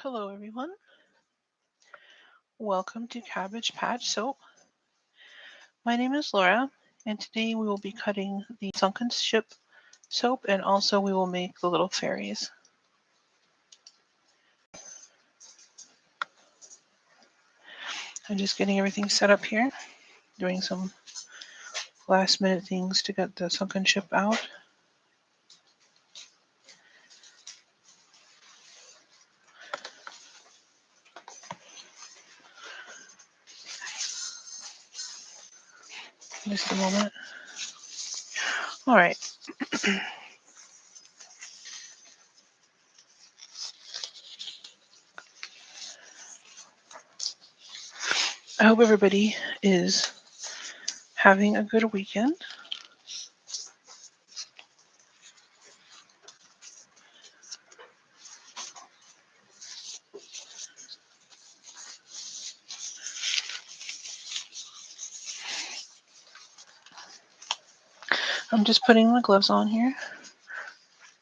Hello everyone, welcome to Cabbage Patch Soap. My name is Laura, and today we will be cutting the Sunken ship soap, and also we will make the little fairies. I'm just getting everything set up here, doing some last minute things to get the Sunken ship out. Just a moment. Alright. I hope everybody is having a good weekend. I'm just putting my gloves on here.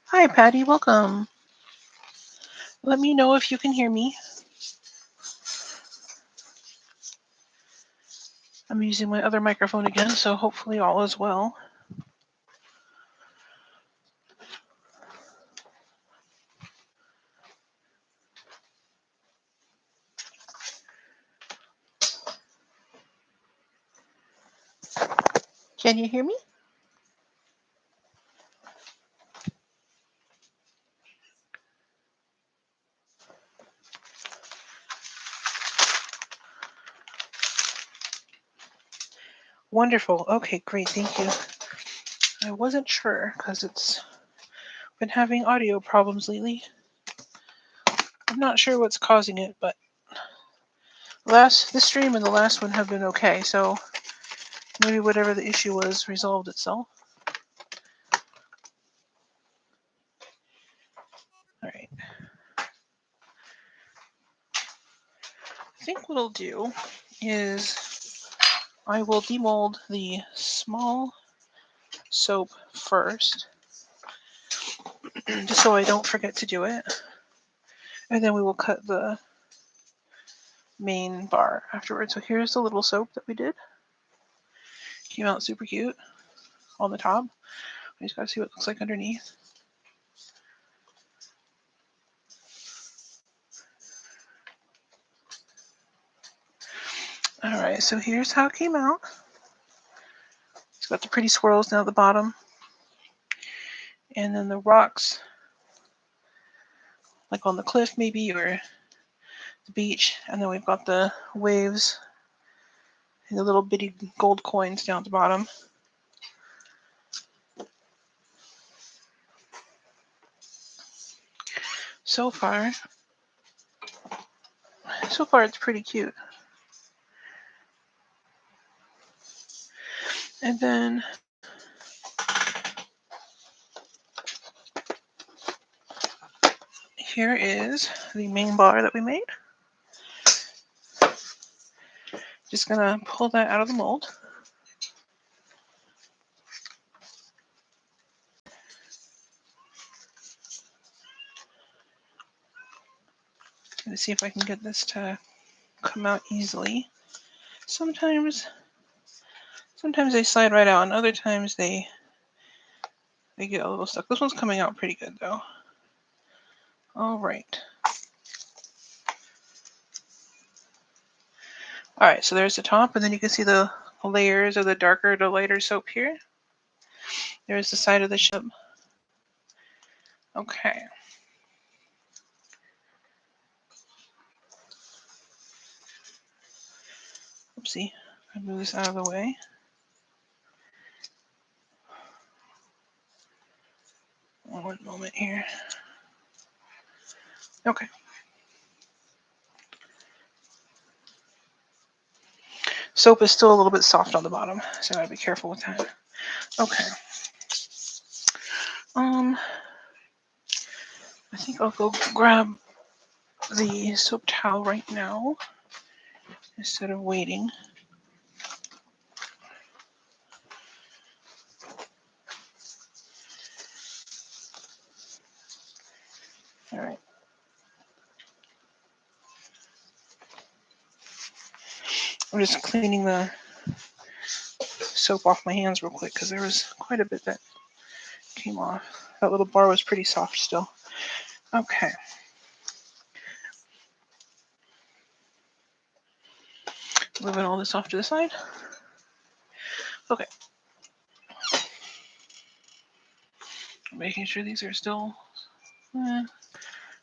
Hi Patty, welcome. Let me know if you can hear me. I'm using my other microphone again, so hopefully all is well. Can you hear me? Wonderful. Okay, great. Thank you. I wasn't sure because it's been having audio problems lately. I'm not sure what's causing it, but this stream and the last one have been okay, so maybe whatever the issue was resolved itself. All right. I think what I'll do is I will demold the small soap first, just so I don't forget to do it. And then we will cut the main bar afterwards. So here's the little soap that we did. Came out super cute on the top. I just gotta see what it looks like underneath. Alright, so here's how it came out. It's got the pretty swirls down at the bottom. And then the rocks, like on the cliff maybe, or the beach. And then we've got the waves and the little bitty gold coins down at the bottom. So far it's pretty cute. And then here is the main bar that we made. Just gonna pull that out of the mold. Gonna see if I can get this to come out easily. Sometimes they slide right out, and other times they get a little stuck. This one's coming out pretty good though. Alright. Alright, so there's the top, and then you can see the layers of the darker to lighter soap here. There's the side of the ship. Okay. Oopsie. I move this out of the way. One moment here. Okay. Soap is still a little bit soft on the bottom, so I gotta be careful with that. Okay. I think I'll go grab the soap towel right now instead of waiting. All right. I'm just cleaning the soap off my hands real quick because there was quite a bit that came off. That little bar was pretty soft still. Okay. Moving all this off to the side. Okay. Making sure these are still...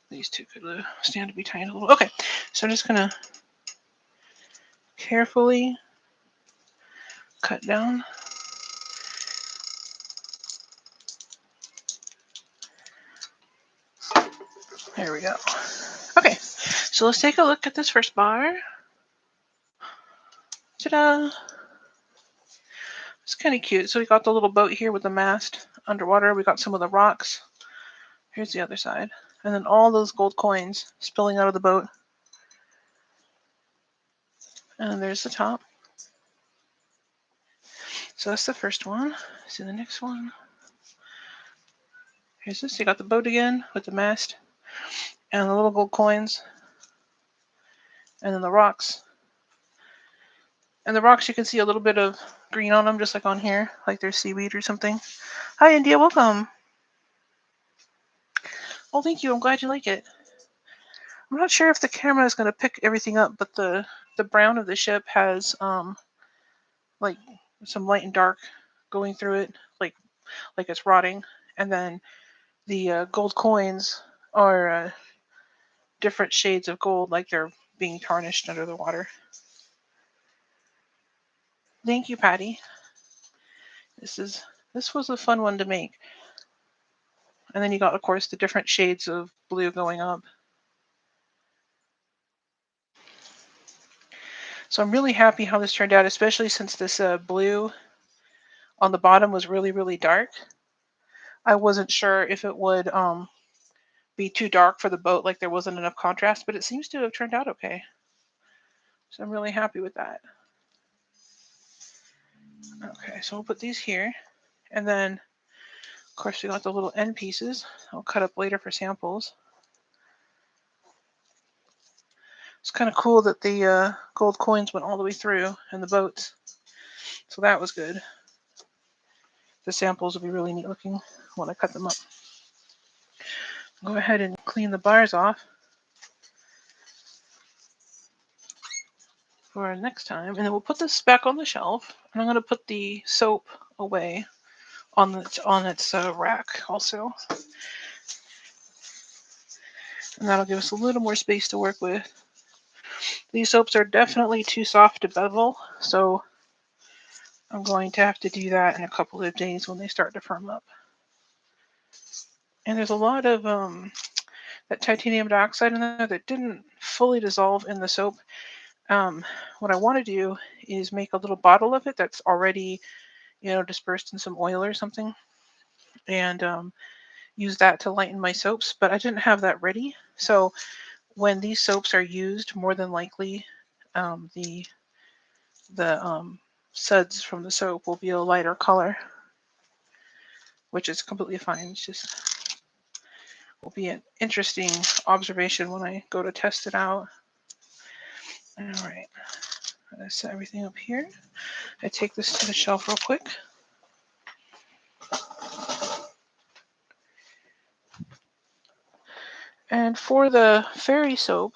these two could stand to be tightened a little. Okay. So I'm just going to carefully cut down. There we go. Okay. So let's take a look at this first bar. Ta-da! It's kind of cute. So we got the little boat here with the mast underwater. We got some of the rocks. Here's the other side. And then all those gold coins spilling out of the boat. And there's the top. So that's the first one. See the next one. Here's this. You got the boat again with the mast and the little gold coins. And then the rocks. And the rocks, you can see a little bit of green on them, just like on here, like there's seaweed or something. Hi, India. Welcome. Oh, thank you. I'm glad you like it. I'm not sure if the camera is going to pick everything up, but the brown of the ship has like some light and dark going through it, like it's rotting. And then the gold coins are different shades of gold, like they're being tarnished under the water. Thank you, Patty. This was a fun one to make. And then you got, of course, the different shades of blue going up. So I'm really happy how this turned out, especially since this blue on the bottom was really, really dark. I wasn't sure if it would be too dark for the boat, like there wasn't enough contrast, but it seems to have turned out okay. So I'm really happy with that. Okay, so we'll put these here. And then, of course, we got the little end pieces. I'll cut up later for samples. It's kind of cool that the gold coins went all the way through in the boats. So that was good. The samples will be really neat looking when I cut them up. Go ahead and clean the bars off for next time. And then we'll put this back on the shelf. And I'm going to put the soap away on its rack also. And that'll give us a little more space to work with. These soaps are definitely too soft to bevel, so I'm going to have to do that in a couple of days when they start to firm up. And there's a lot of that titanium dioxide in there that didn't fully dissolve in the soap. What I want to do is make a little bottle of it that's already, dispersed in some oil or something, and use that to lighten my soaps. But I didn't have that ready, so when these soaps are used, more than likely, the suds from the soap will be a lighter color, which is completely fine. It's just will be an interesting observation when I go to test it out. All right, I'm gonna set everything up here. I take this to the shelf real quick. And for the fairy soap,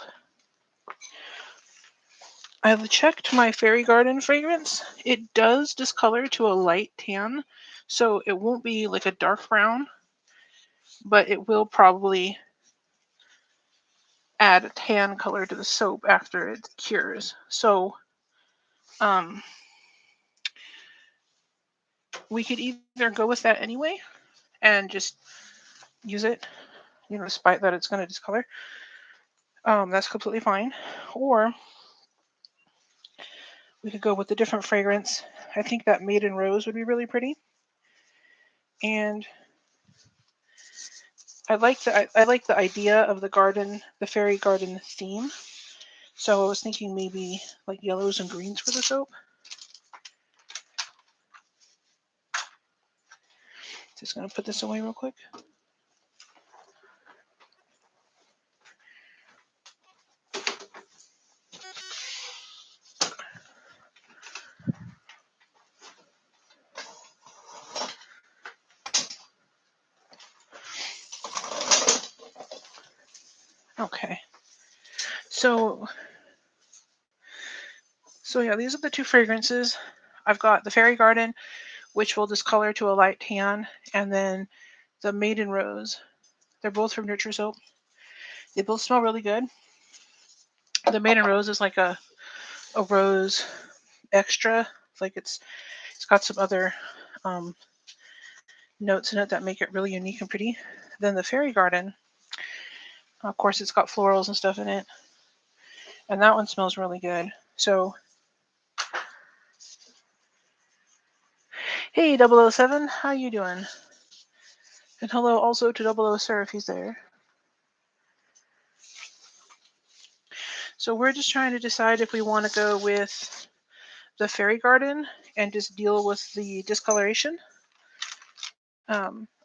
I've checked my fairy garden fragrance. It does discolor to a light tan, so it won't be like a dark brown, but it will probably add a tan color to the soap after it cures. So we could either go with that anyway and just use it, despite that it's going to discolor. That's completely fine. Or we could go with a different fragrance. I think that Maiden Rose would be really pretty. And I like the idea of the fairy garden theme. So I was thinking maybe like yellows and greens for the soap. Just gonna put this away real quick. Okay. So yeah, these are the two fragrances. I've got the Fairy Garden, which will discolor to a light tan, and then the Maiden Rose. They're both from Nurture Soap. They both smell really good. The Maiden Rose is like a rose extra. Like it's got some other um, notes in it that make it really unique and pretty. Then the Fairy Garden, of course, it's got florals and stuff in it, and that one smells really good. So, hey 007, how you doing? And hello also to 00 Sir if he's there. So we're just trying to decide if we want to go with the Fairy Garden and just deal with the discoloration,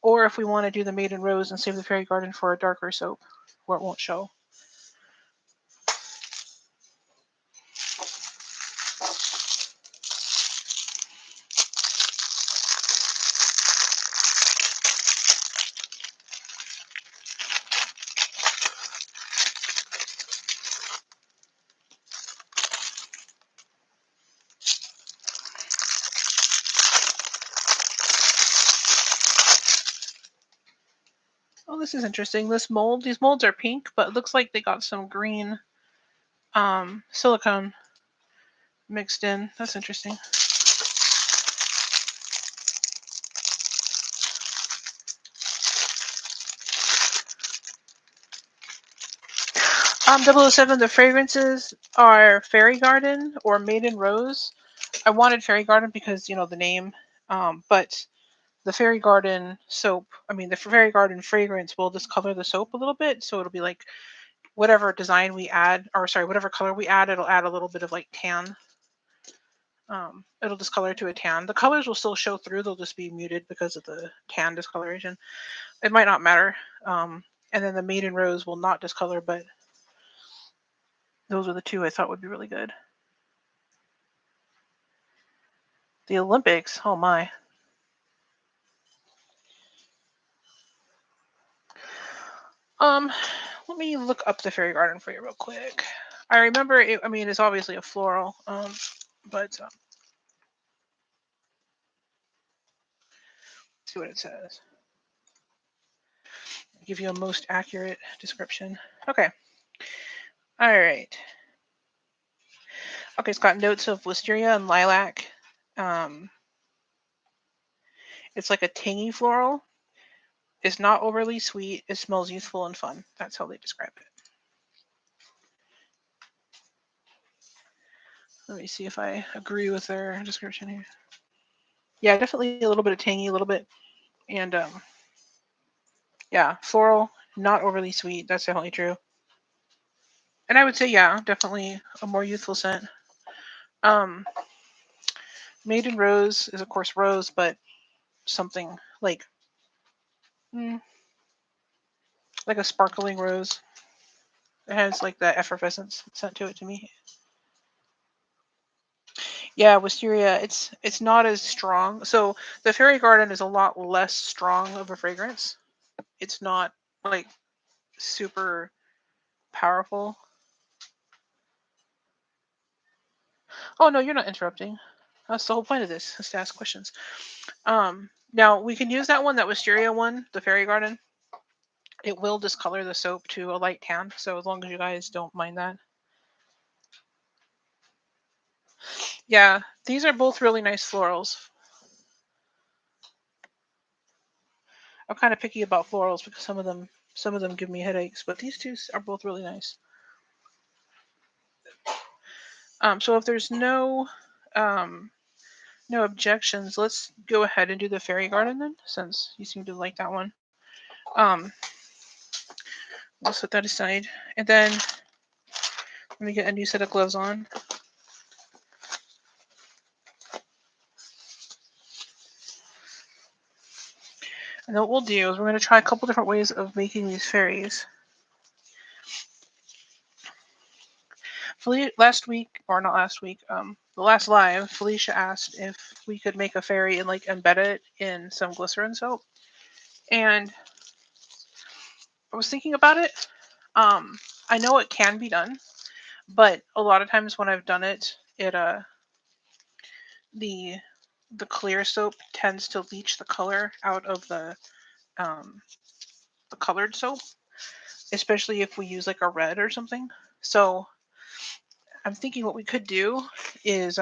or if we want to do the Maiden Rose and save the Fairy Garden for a darker soap where it won't show. Oh, this is interesting. These molds are pink, but it looks like they got some green silicone mixed in. That's interesting. 007, the fragrances are Fairy Garden or Maiden Rose. I wanted Fairy Garden because, the name, but the Fairy Garden soap, the Fairy Garden fragrance will discolor the soap a little bit, so it'll be like whatever design we add, or sorry, whatever color we add, it'll add a little bit of like tan. It'll discolor to a tan. The colors will still show through, they'll just be muted because of the tan discoloration. It might not matter. And then the Maiden Rose will not discolor, but those are the two I thought would be really good. The Olympics, oh my. Let me look up the Fairy Garden for you real quick. I remember it, it's obviously a floral, but see what it says. I'll give you a most accurate description. Okay. All right. Okay, it's got notes of wisteria and lilac. It's like a tangy floral. It's not overly sweet. It smells youthful and fun. That's how they describe it. Let me see if I agree with their description here. Yeah, definitely a little bit of tangy, a little bit, and yeah, floral, not overly sweet. That's definitely true. And I would say, yeah, definitely a more youthful scent. Um, Maiden Rose is of course rose, but something mm, like a sparkling rose. It has like that effervescence scent to it to me. Yeah, wisteria. It's not as strong. So the Fairy Garden is a lot less strong of a fragrance. It's not like super powerful. Oh no, you're not interrupting. That's the whole point of this, is to ask questions. Now we can use that one, that wisteria one, the Fairy Garden. It will discolor the soap to a light tan, so as long as you guys don't mind that. Yeah, these are both really nice florals. I'm kind of picky about florals because some of them give me headaches, but these two are both really nice. So if there's no objections, let's go ahead and do the Fairy Garden then, since you seem to like that one. We'll set that aside, and then let me get a new set of gloves on. And then what we'll do is we're going to try a couple different ways of making these fairies. Last week, or not last week, the last live, Felicia asked if we could make a fairy and like embed it in some glycerin soap. And I was thinking about it. I know it can be done, but a lot of times when I've done it, the the clear soap tends to leach the color out of um the colored soap, especially if we use like a red or something. So I'm thinking what we could do is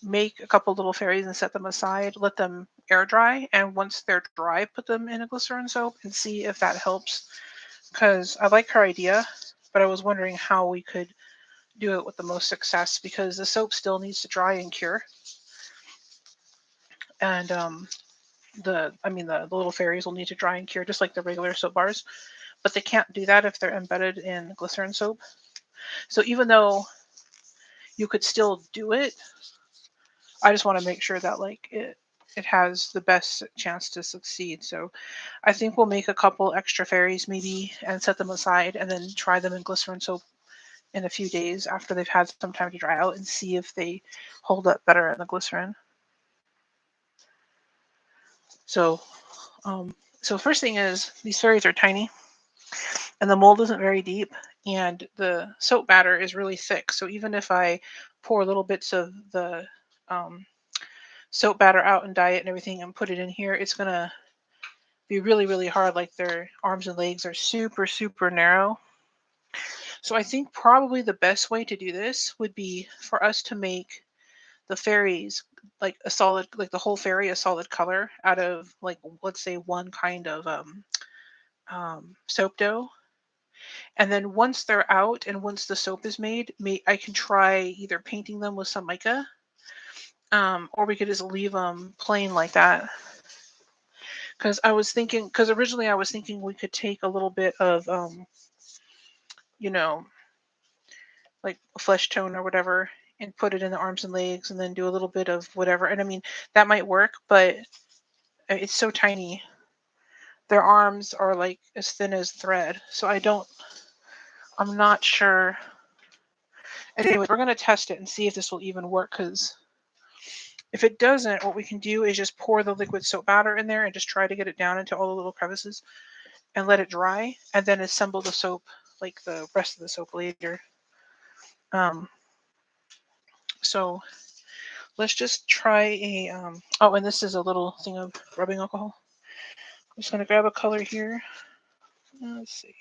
make a couple little fairies and set them aside, let them air dry, and once they're dry, put them in a glycerin soap and see if that helps. Because I like her idea, but I was wondering how we could do it with the most success because the soap still needs to dry and cure. And the little fairies will need to dry and cure just like the regular soap bars, but they can't do that if they're embedded in glycerin soap. So even though you could still do it, I just want to make sure that like it has the best chance to succeed. So I think we'll make a couple extra fairies maybe and set them aside and then try them in glycerin soap in a few days after they've had some time to dry out and see if they hold up better in the glycerin. So so first thing is these fairies are tiny and the mold isn't very deep and the soap batter is really thick. So even if I pour little bits of the um, soap batter out and dye it and everything and put it in here, it's gonna be really, really hard. Like their arms and legs are super, super narrow. So I think probably the best way to do this would be for us to make the fairies like a solid, like the whole fairy a solid color out of like let's say one kind of soap dough. And then once they're out and once the soap is made, I can try either painting them with some mica, or we could just leave them plain like that. Because originally I was thinking we could take a little bit of, you know, like a flesh tone or whatever and put it in the arms and legs and then do a little bit of whatever. And I mean, that might work, but it's so tiny. Their arms are like as thin as thread. So I'm not sure. Anyway, we're going to test it and see if this will even work because if it doesn't, what we can do is just pour the liquid soap batter in there and just try to get it down into all the little crevices and let it dry and then assemble the soap like the rest of the soap later. Um, so let's just try oh, and this is a little thing of rubbing alcohol. I'm just going to grab a color here. Let's see.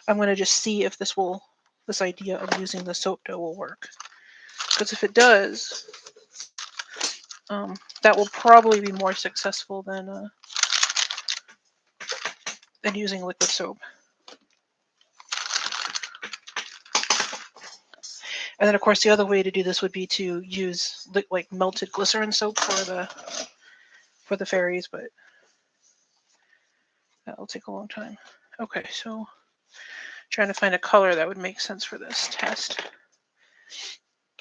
I'm going to just see if this idea of using the soap dough will work. Because if it does, that will probably be more successful than using liquid soap. And then, of course, the other way to do this would be to use like melted glycerin soap for the fairies, but that'll take a long time. Okay, so trying to find a color that would make sense for this test,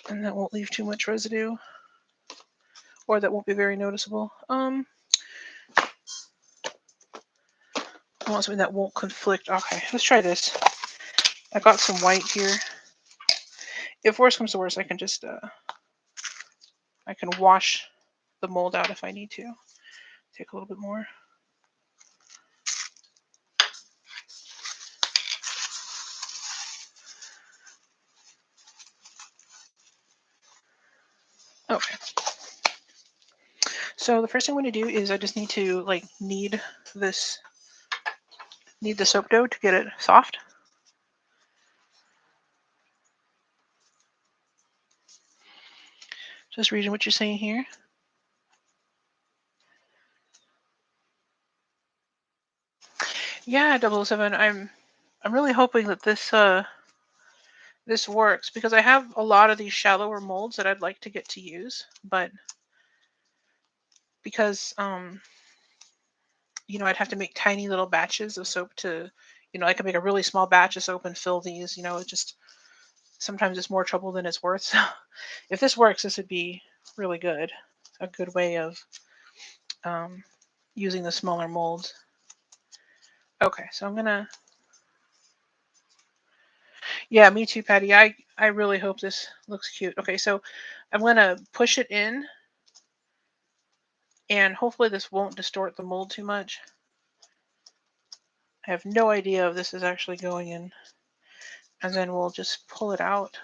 and that won't leave too much residue, or that won't be very noticeable. I want something that won't conflict. Okay, let's try this. I got some white here. If worse comes to worse, I can just I can wash the mold out if I need to. Take a little bit more. Okay. So the first thing I'm going to do is I just need to like knead the soap dough to get it soft. Just reading what you're saying here. Yeah, 007. I'm really hoping that this works because I have a lot of these shallower molds that I'd like to get to use, but because I'd have to make tiny little batches of soap to, I can make a really small batch of soap and fill these. It just sometimes it's more trouble than it's worth. So if this works, this would be really good. A good way of um, using the smaller molds. Okay, so I'm gonna. Yeah, me too, Patty. I really hope this looks cute. Okay, so I'm gonna push it in, and hopefully this won't distort the mold too much. I have no idea if this is actually going in. And then we'll just pull it out.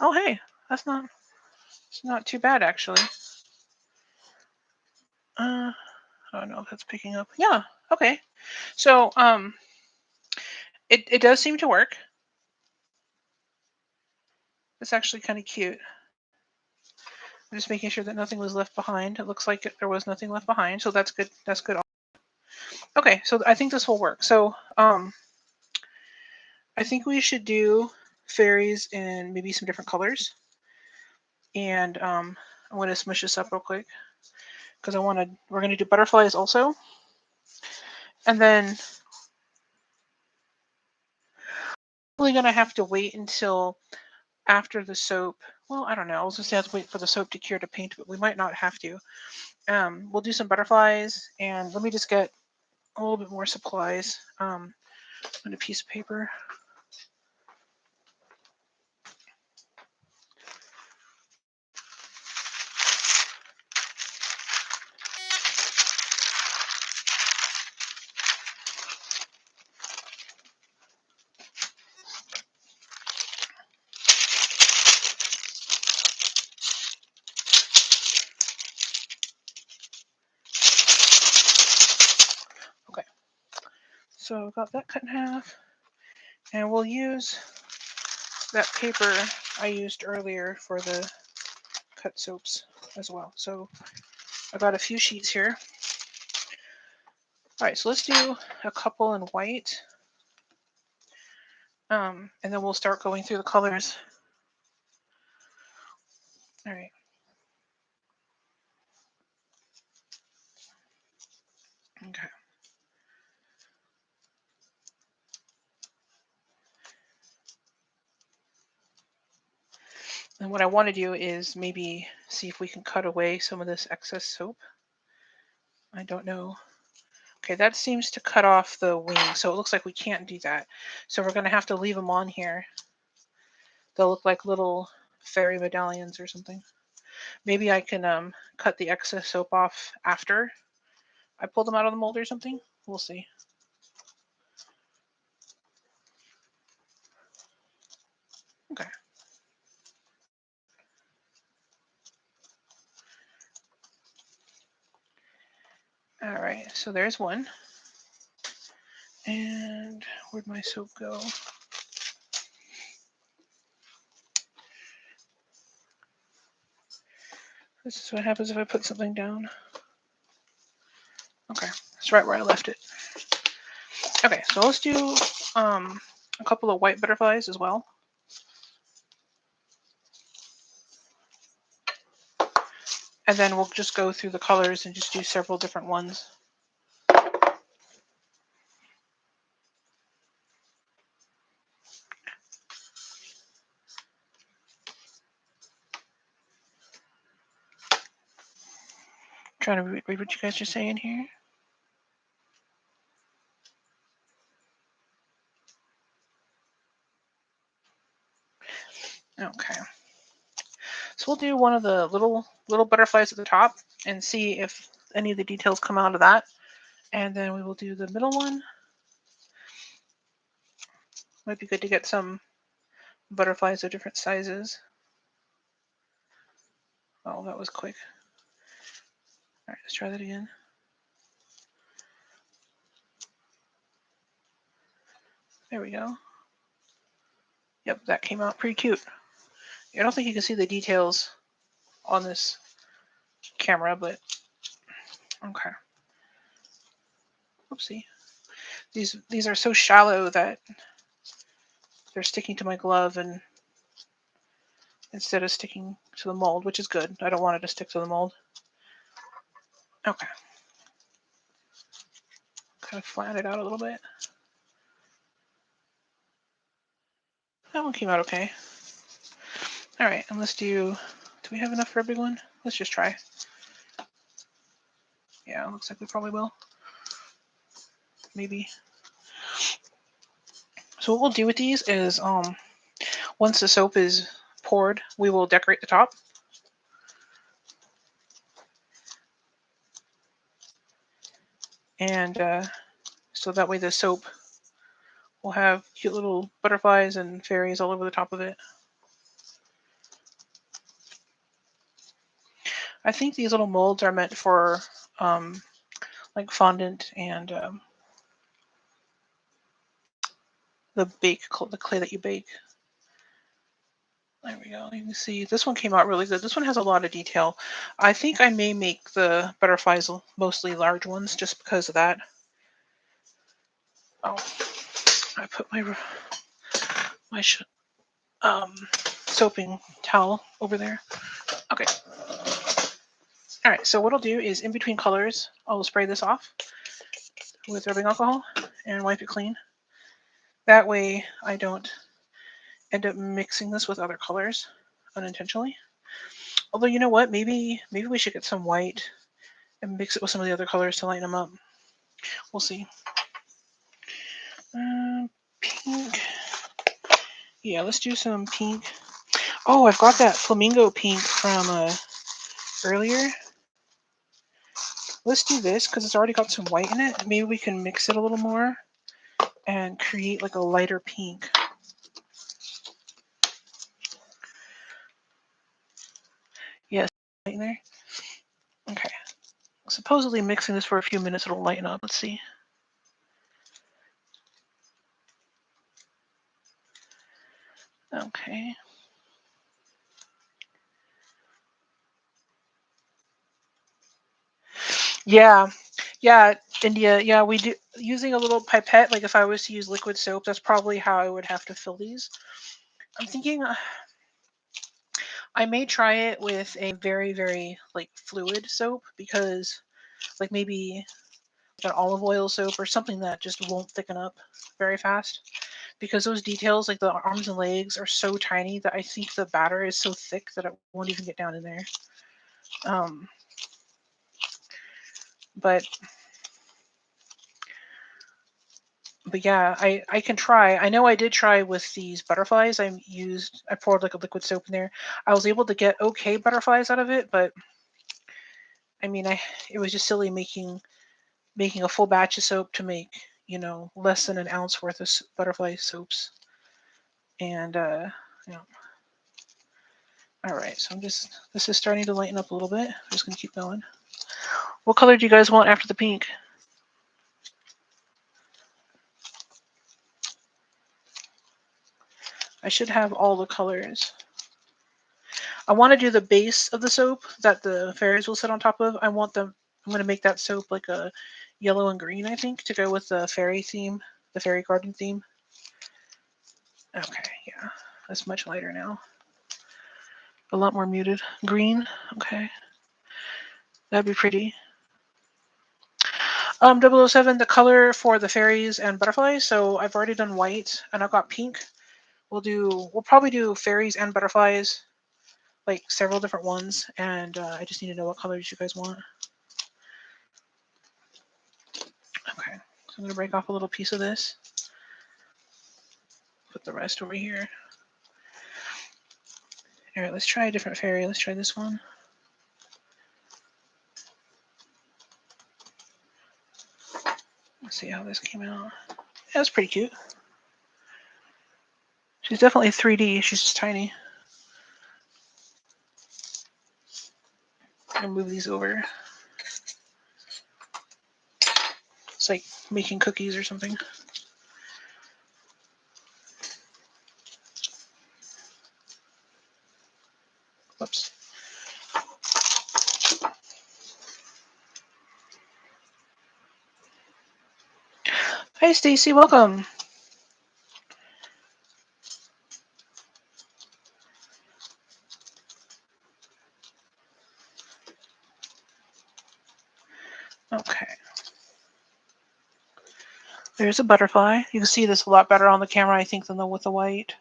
Oh, hey, it's not too bad actually. Oh no, that's picking up. Yeah, okay. So it does seem to work. It's actually kind of cute. I'm just making sure that nothing was left behind. It looks like there was nothing left behind, so that's good. That's good. Okay, so I think this will work. So I think we should do fairies in maybe some different colors. And I'm going to smush this up real quick because we're going to do butterflies also. And then probably going to have to wait until after the soap. Well, I don't know. I was going to have to wait for the soap to cure to paint, but we might not have to. We'll do some butterflies, and let me just get a little bit more supplies and a piece of paper. Okay, so I've got that cut in half, and we'll use that paper I used earlier for the cut soaps as well. So I got a few sheets here. All right, so let's do a couple in white. And then we'll start going through the colors. All right. Okay. And what I want to do is maybe see if we can cut away some of this excess soap. I don't know. Okay, that seems to cut off the wings, so it looks like we can't do that. So we're going to have to leave them on here. They'll look like little fairy medallions or something. Maybe I can cut the excess soap off after I pull them out of the mold or something. We'll see. Okay. All right, so there's one. And where'd my soap go? This is what happens if I put something down. Okay, that's right where I left it. Okay, so let's do a couple of white butterflies as well. And then we'll just go through the colors and just do several different ones. Trying to read what you guys are saying here. Okay. So we'll do one of the little butterflies at the top and see if any of the details come out of that. And then we will do the middle one. Might be good to get some butterflies of different sizes. Oh, that was quick. All right, let's try that again. There we go. Yep, that came out pretty cute. I don't think you can see the details on this camera, but okay. Oopsie. These are so shallow that they're sticking to my glove and instead of sticking to the mold, which is good. I don't want it to stick to the mold. Okay. Kind of flatten it out a little bit. That one came out okay. All right, and let's do we have enough for a big one? Let's just try. Yeah, looks like we probably will. Maybe. So what we'll do with these is once the soap is poured, we will decorate the top. And so that way the soap will have cute little butterflies and fairies all over the top of it. I think these little molds are meant for like fondant and the clay that you bake. There we go. You can see this one came out really good. This one has a lot of detail. I think I may make the butterflies mostly large ones just because of that. Oh, I put my soaping towel over there. Okay. All right. So what I'll do is in between colors, I'll spray this off with rubbing alcohol and wipe it clean. That way I don't end up mixing this with other colors unintentionally. Although you know what, maybe we should get some white and mix it with some of the other colors to lighten them up. We'll see. Pink. Yeah, let's do some pink. Oh, I've got that flamingo pink from earlier. Let's do this because it's already got some white in it. Maybe we can mix it a little more and create like a lighter pink. Yes, light in there. Okay. Supposedly mixing this for a few minutes it'll lighten up. Let's see. Okay. Yeah. Yeah, India. Yeah, we do using a little pipette. Like if I was to use liquid soap, that's probably how I would have to fill these. I'm thinking I may try it with a very, very like fluid soap because like maybe an olive oil soap or something that just won't thicken up very fast. Because those details, like the arms and legs, are so tiny that I think the batter is so thick that it won't even get down in there. Um, but yeah, I can try. I know I did try with these butterflies. I poured like a liquid soap in there. I was able to get okay butterflies out of it, but I mean, it was just silly making a full batch of soap to make less than an ounce worth of butterfly soaps. And all right, so this is starting to lighten up a little bit. I'm just gonna keep going. What color do you guys want after the pink? I should have all the colors. I want to do the base of the soap that the fairies will sit on top of. I'm going to make that soap like a yellow and green, I think, to go with the fairy theme, the fairy garden theme. Okay, yeah, that's much lighter now. A lot more muted. Green, okay. That'd be pretty. 007, the color for the fairies and butterflies. So I've already done white, and I've got pink. We'll probably do fairies and butterflies, like several different ones, and I just need to know what colors you guys want. Okay, so I'm gonna break off a little piece of this. Put the rest over here. All right, let's try a different fairy. Let's try this one. Let's see how this came out. Yeah, that's pretty cute. She's definitely 3D. She's just tiny. I'm gonna move these over. It's like making cookies or something. Whoops. Hey, Stacy, welcome. Okay. There's a butterfly. You can see this a lot better on the camera, I think, than with the white.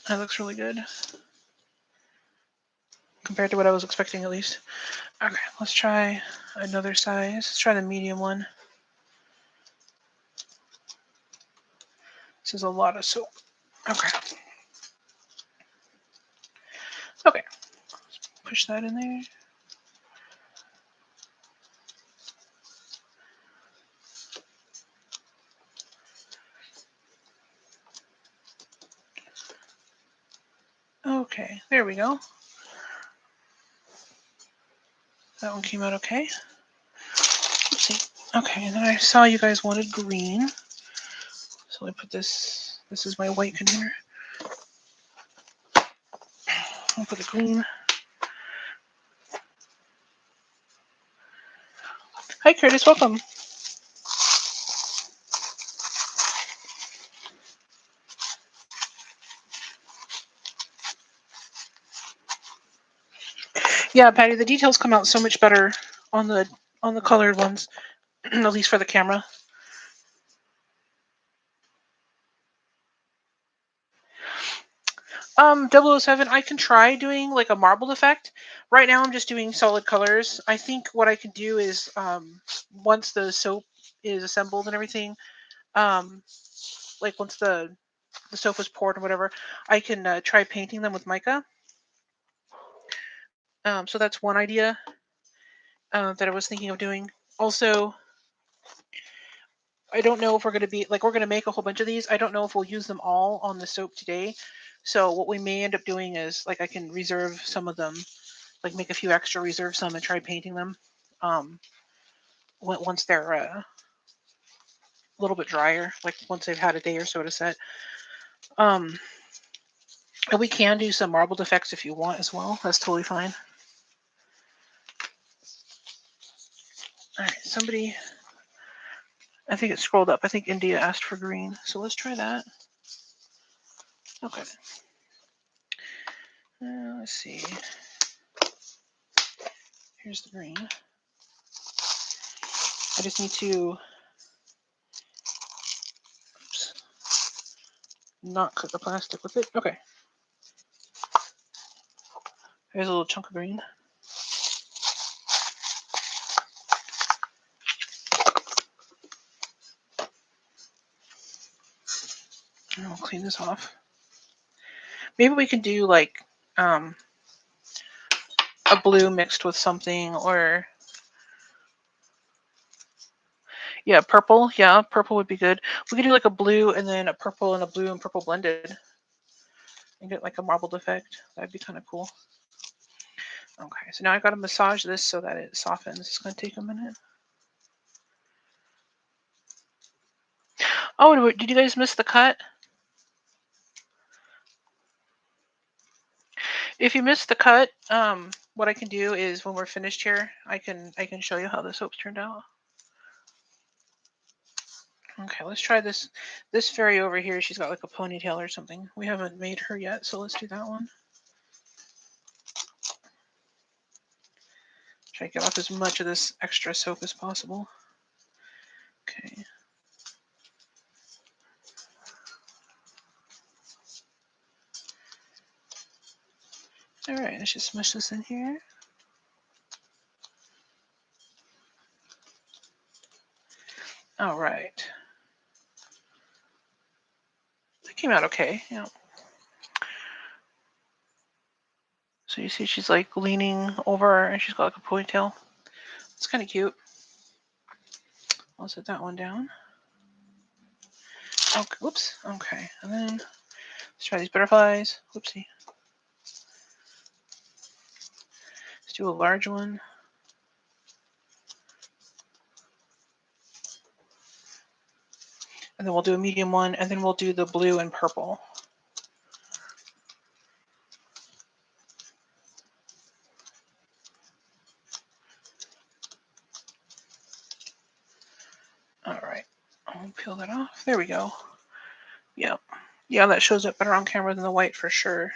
That looks really good. Compared to what I was expecting, at least. Okay, let's try another size. Let's try the medium one. This is a lot of soap. Okay. Okay. Push that in there. Okay, there we go. That one came out okay. Oopsie. Okay, and then I saw you guys wanted green. So I put this, this is my white container. I'll put the green. Hi Curtis, welcome. Yeah, Patty, the details come out so much better on the colored ones, at least for the camera. 007, I can try doing like a marbled effect. Right now I'm just doing solid colors. I think what I can do is once the soap is assembled and everything, like once the soap is poured or whatever, I can try painting them with mica. So that's one idea that I was thinking of doing. Also, I don't know if we're going to be like, we're going to make a whole bunch of these. I don't know if we'll use them all on the soap today. So what we may end up doing is like I can reserve some of them, like make a few extra, reserve some, and try painting them once they're a little bit drier, like once they've had a day or so to set. And we can do some marbled effects if you want as well. That's totally fine. All right, somebody, I think it scrolled up. I think India asked for green. So let's try that. Okay. Let's see. Here's the green. I just need to not cut the plastic with it. Okay. Here's a little chunk of green. And I'll clean this off. Maybe we can do like a blue mixed with something, or yeah, purple. Yeah, purple would be good. We could do like a blue and then a purple and a blue and purple blended and get like a marbled effect. That'd be kind of cool. Okay, so now I've got to massage this so that it softens. It's going to take a minute. Oh, did you guys miss the cut? If you missed the cut, what I can do is when we're finished here, I can show you how the soap's turned out. Okay, let's try this fairy over here. She's got like a ponytail or something. We haven't made her yet, so let's do that one. Try to get off as much of this extra soap as possible. Okay. All right, let's just smush this in here. All right. That came out okay. Yeah. So you see she's like leaning over and she's got like a ponytail. It's kind of cute. I'll set that one down. Okay, whoops. Okay, and then let's try these butterflies. Whoopsie. Let's do a large one. And then we'll do a medium one, and then we'll do the blue and purple. All right, I'll peel that off. There we go. Yep. Yeah, that shows up better on camera than the white for sure.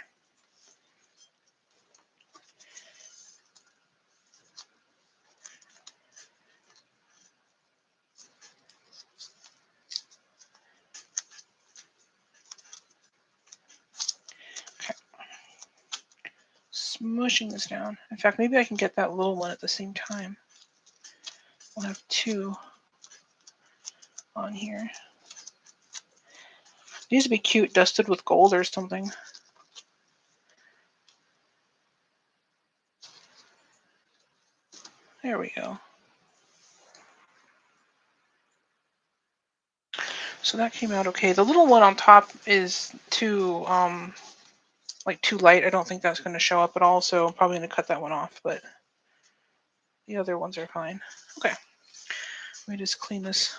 Okay. Smushing this down. In fact, maybe I can get that little one at the same time. We'll have two on here. These would be cute dusted with gold or something. There we go. So that came out okay. The little one on top is too like too light, I don't think that's going to show up at all, so I'm probably going to cut that one off, but the other ones are fine. Okay, let me just clean this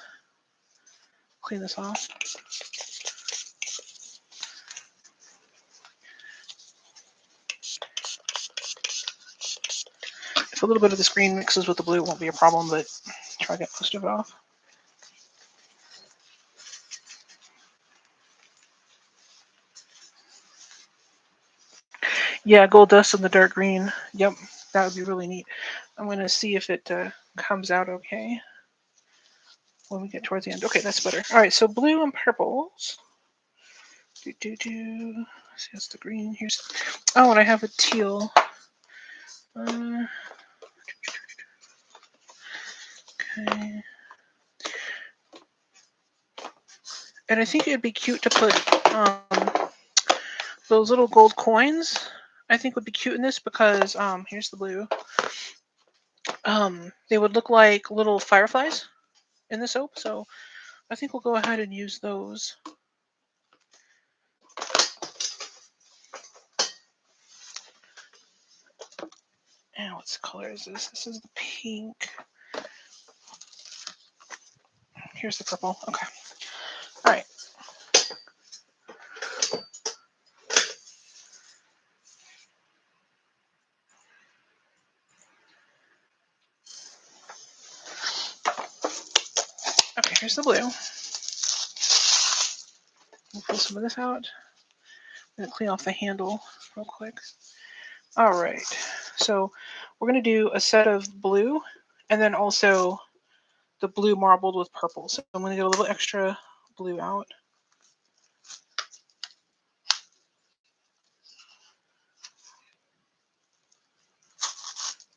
off. If a little bit of this green mixes with the blue, it won't be a problem, but try to get most of it off. Yeah, gold dust and the dark green. Yep, that would be really neat. I'm going to see if it comes out okay when we get towards the end. Okay, that's better. All right, so blue and purples. See, that's the green. Here's. Oh, and I have a teal. Okay. And I think it'd be cute to put those little gold coins. I think would be cute in this because here's the blue. They would look like little fireflies in the soap, so I think we'll go ahead and use those. And what color is this? This is the pink. Here's the purple. Okay. All right. Okay, here's the blue. We'll pull some of this out. I'm going to clean off the handle real quick. All right. So we're going to do a set of blue and then also the blue marbled with purple. So I'm going to get a little extra blue out.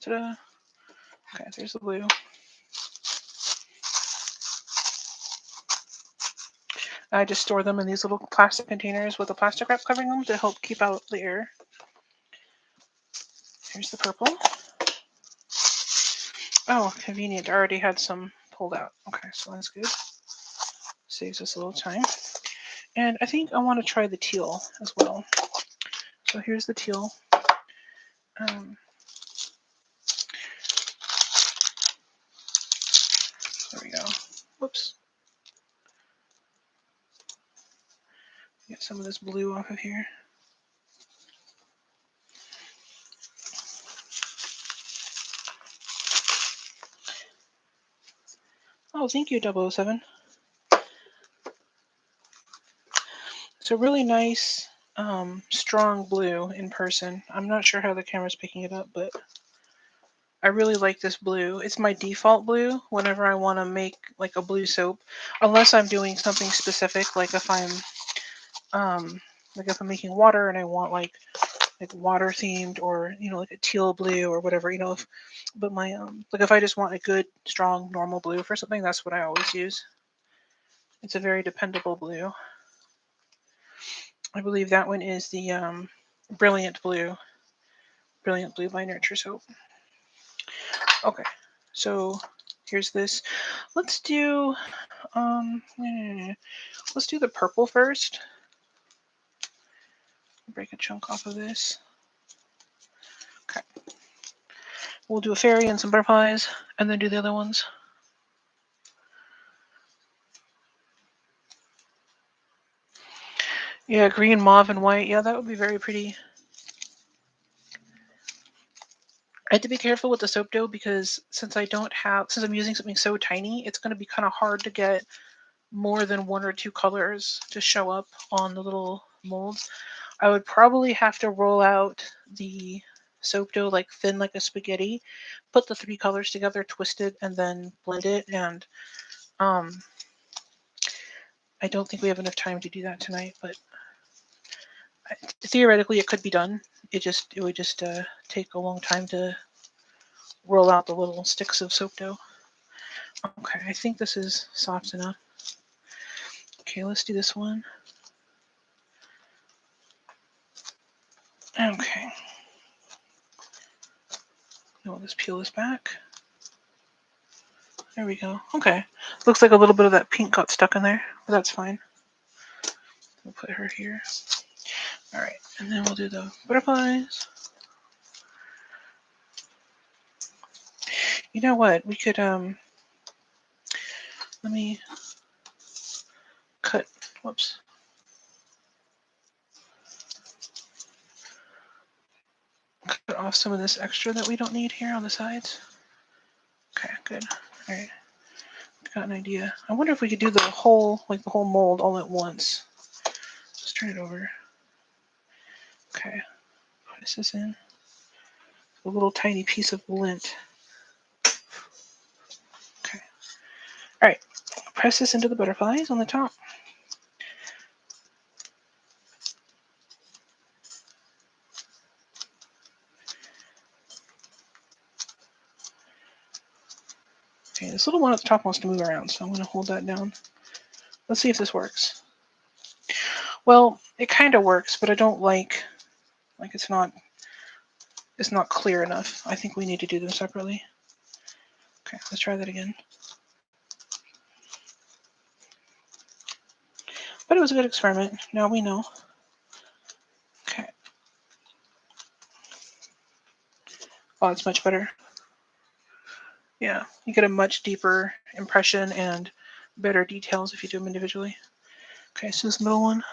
Ta-da. Okay, there's the blue. I just store them in these little plastic containers with a plastic wrap covering them to help keep out the air. Here's the purple. Oh, convenient. I already had some pulled out. Okay, so that's good. Saves us a little time. And I think I want to try the teal as well. So here's the teal. There we go. Whoops. Get some of this blue off of here. Oh, thank you, 007. It's a really nice, strong blue in person. I'm not sure how the camera's picking it up, but I really like this blue. It's my default blue whenever I want to make like a blue soap, unless I'm doing something specific, like if I'm making water and I want like water themed or like a teal blue or whatever, but my like if I just want a good strong normal blue for something, that's what I always use. It's a very dependable blue. I believe that one is the Brilliant Blue by Nurture Soap. Okay, so here's this. Let's do the purple first. Break a chunk off of this. Okay. We'll do a fairy and some butterflies, and then do the other ones. Yeah, green, mauve, and white. Yeah, that would be very pretty. I have to be careful with the soap dough because since I'm using something so tiny, it's going to be kind of hard to get more than one or two colors to show up on the little molds. I would probably have to roll out the soap dough like thin like a spaghetti, put the three colors together, twist it, and then blend it. And I don't think we have enough time to do that tonight, but theoretically it could be done. It would just take a long time to roll out the little sticks of soap dough. Okay, I think this is soft enough. Okay, let's do this one. Okay. Now let's peel this back. There we go. Okay. Looks like a little bit of that pink got stuck in there, but that's fine. We'll put her here. All right, and then we'll do the butterflies. You know what? We could let me cut. Whoops. Cut off some of this extra that we don't need here on the sides. Okay, good. All right, got an idea. I wonder if we could do the whole, like the whole mold all at once. Let's turn it over. Okay, press this in. A little tiny piece of lint. Okay. All right, press this into the butterflies on the top. Okay, this little one at the top wants to move around, so I'm going to hold that down. Let's see if this works. Well, it kind of works, but I don't like it's not clear enough. I think we need to do them separately. Okay, let's try that again. But it was a good experiment. Now we know. Okay. Oh, it's much better. Yeah, you get a much deeper impression and better details if you do them individually. Okay, so this middle one.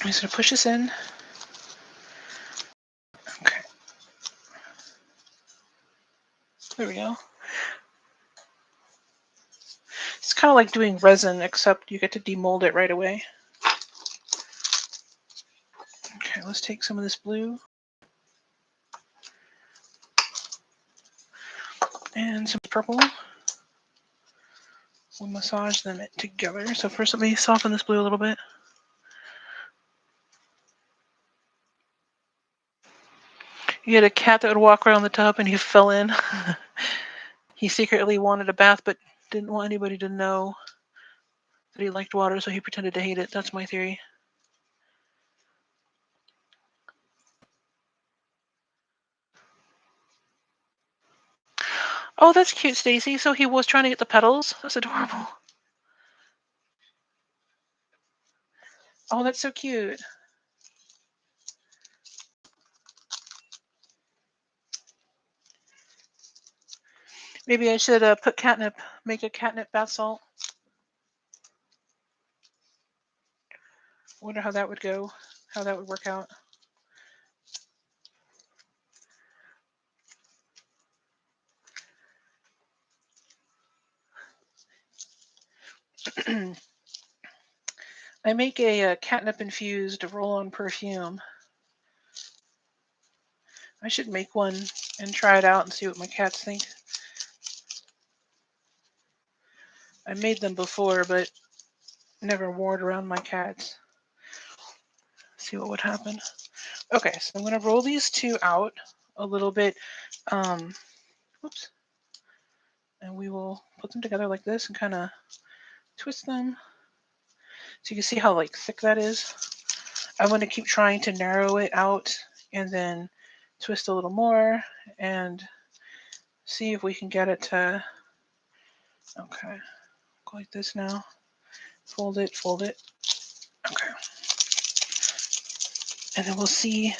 I'm just going to push this in. Okay. There we go. It's kind of like doing resin, except you get to demold it right away. Okay, let's take some of this blue. And some purple. We'll massage them together. So first let me soften this blue a little bit. You had a cat that would walk around the tub and he fell in. He secretly wanted a bath but didn't want anybody to know that he liked water, so he pretended to hate it. That's my theory. Oh, that's cute, Stacy. So he was trying to get the petals? That's adorable. Oh, that's so cute. Maybe I should put catnip, make a catnip bath salt. Wonder how that would go, how that would work out. I make a catnip-infused roll-on perfume. I should make one and try it out and see what my cats think. I made them before, but never wore it around my cats. See what would happen. Okay, so I'm going to roll these two out a little bit. Whoops. And we will put them together like this and kind of twist them. So you can see how like thick that is. I'm going to keep trying to narrow it out and then twist a little more and see if we can get it to, okay, go like this now. Fold it, fold it. Okay. And then we'll see.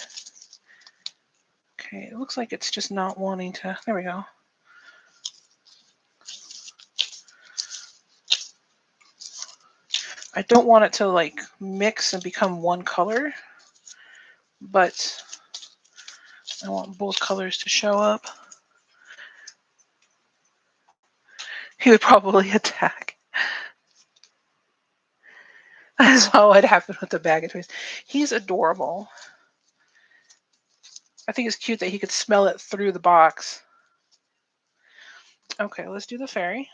Okay, it looks like it's just not wanting to, there we go. I don't want it to like mix and become one color, but I want both colors to show up. He would probably attack. That's how it happened with the bag of toys. He's adorable. I think it's cute that he could smell it through the box. Okay, let's do the fairy.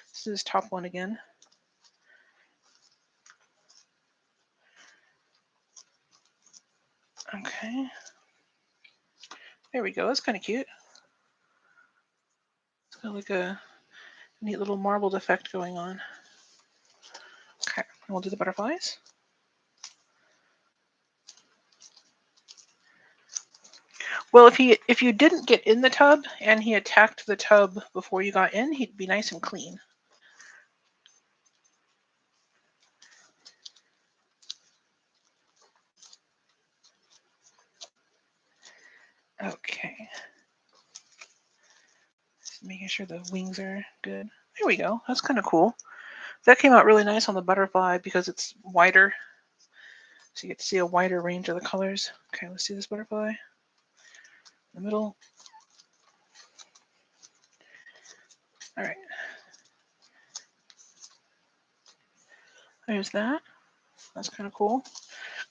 Let's do this top one again. Okay. There we go. That's kind of cute. It's got like a neat little marbled effect going on. Okay, and we'll do the butterflies. Well, if you didn't get in the tub and he attacked the tub before you got in, he'd be nice and clean. Okay. Just making sure the wings are good. There we go. That's kind of cool. That came out really nice on the butterfly because it's wider. So you get to see a wider range of the colors. Okay, let's see this butterfly. In the middle. All right. There's that. That's kind of cool.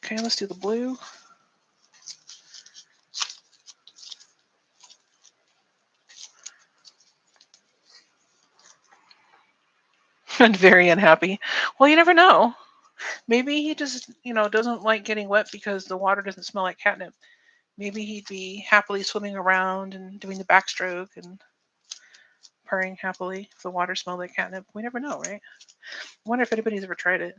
Okay, let's do the blue. And very unhappy. Well, you never know. Maybe he just, doesn't like getting wet because the water doesn't smell like catnip. Maybe he'd be happily swimming around and doing the backstroke and purring happily if the water smelled like catnip. We never know, right? I wonder if anybody's ever tried it.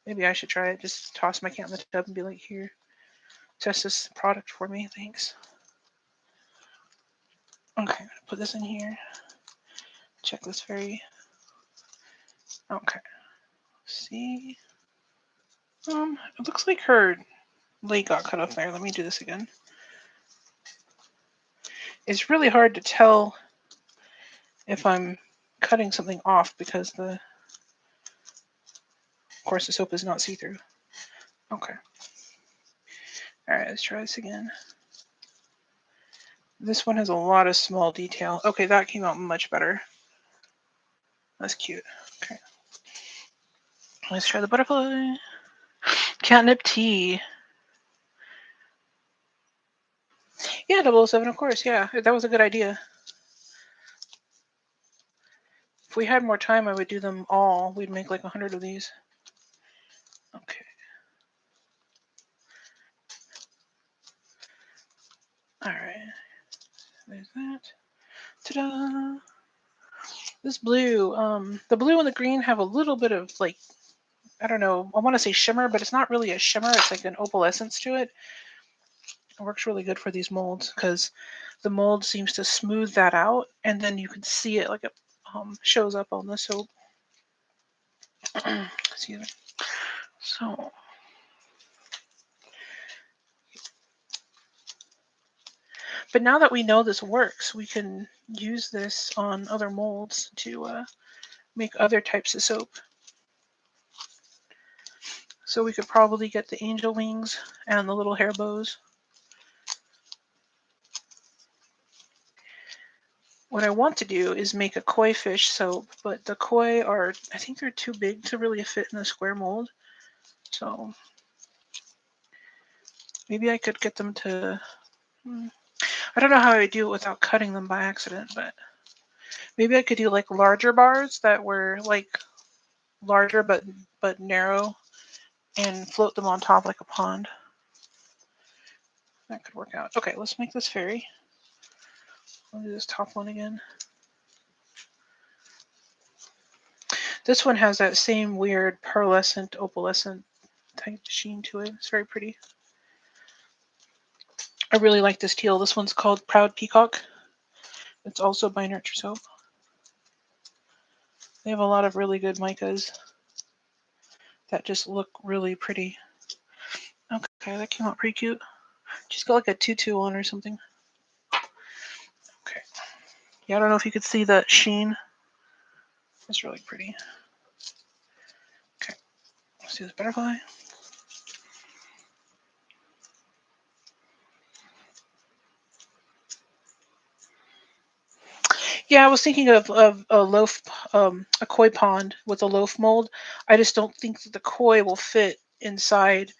Maybe I should try it. Just toss my cat in the tub and be like, here, test this product for me. Thanks. Okay, I'm going to put this in here. Check this fairy. Okay. See? It looks like her leg got cut off there. Let me do this again. It's really hard to tell if I'm cutting something off because of course, the soap is not see-through. Okay. All right, let's try this again. This one has a lot of small detail. Okay, that came out much better. That's cute. Okay. Let's try the butterfly. Catnip tea. Yeah, 007, of course. Yeah, that was a good idea. If we had more time, I would do them all. We'd make like 100 of these. Okay. All right. There's that. Ta-da! This blue, the blue and the green have a little bit of like, I don't know, I want to say shimmer, but it's not really a shimmer. It's like an opalescence to it. It works really good for these molds because the mold seems to smooth that out, and then you can see it like it shows up on the soap. Excuse me. So, but now that we know this works, we can use this on other molds to make other types of soap. So we could probably get the angel wings and the little hair bows. What I want to do is make a koi fish soap, but the koi are, I think they're too big to really fit in a square mold. So maybe I could get them to, I don't know how I would do it without cutting them by accident, but maybe I could do like larger bars that were like larger but narrow and float them on top like a pond. That could work out. Okay, let's make this fairy. I'll do this top one again. This one has that same weird pearlescent, opalescent type sheen to it. It's very pretty. I really like this teal. This one's called Proud Peacock. It's also by Nurture Soap. They have a lot of really good micas that just look really pretty. Okay, that came out pretty cute. She's got like a tutu on or something. Okay. Yeah, I don't know if you could see that sheen. It's really pretty. Okay. Let's do this butterfly. Yeah, I was thinking of a loaf, a koi pond with a loaf mold. I just don't think that the koi will fit inside.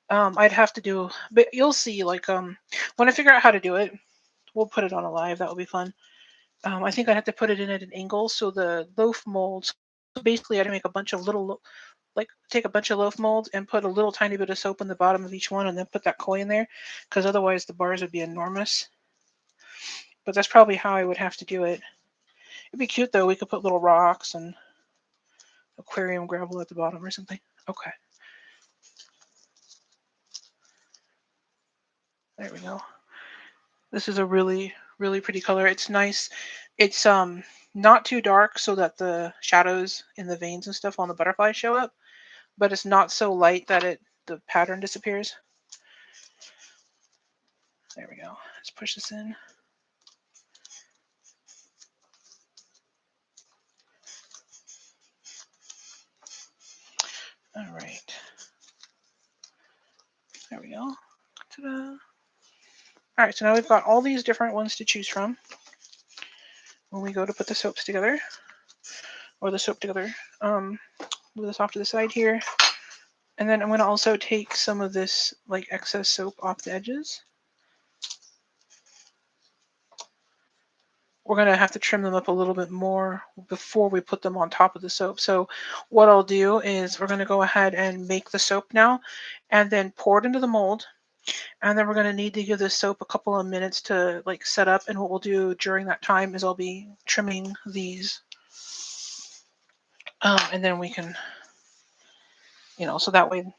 I'd have to do, but you'll see. Like, when I figure out how to do it, we'll put it on a live. That will be fun. I think I'd have to put it in at an angle so the loaf molds. So basically, I'd make a bunch of little, like, take a bunch of loaf molds and put a little tiny bit of soap in the bottom of each one, and then put that koi in there, because otherwise the bars would be enormous. But that's probably how I would have to do it. It'd be cute though. We could put little rocks and aquarium gravel at the bottom or something. Okay. There we go. This is a really, really pretty color. It's nice. It's not too dark so that the shadows in the veins and stuff on the butterfly show up, but it's not so light that the pattern disappears. There we go. Let's push this in. All right. There we go. Ta-da. All right, so now we've got all these different ones to choose from when we go to put the soaps together, or the soap together. Move this off to the side here. And then I'm going to also take some of this like excess soap off the edges. We're going to have to trim them up a little bit more before we put them on top of the soap. So what I'll do is we're going to go ahead and make the soap now and then pour it into the mold. And then we're going to need to give the soap a couple of minutes to like set up. And what we'll do during that time is I'll be trimming these. And then we can, so that way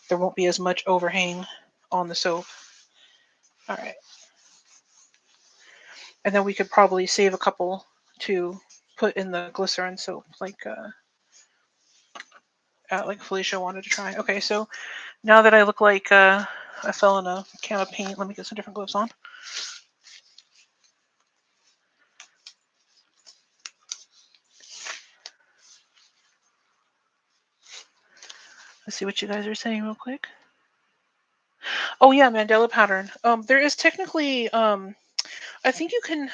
there won't be as much overhang on the soap. All right. And then we could probably save a couple to put in the glycerin soap, like Felicia wanted to try. Okay, so now that I look like I fell in a can of paint, let me get some different gloves on. Let's see what you guys are saying real quick. Oh yeah, Mandela pattern. There is technically, I think you can.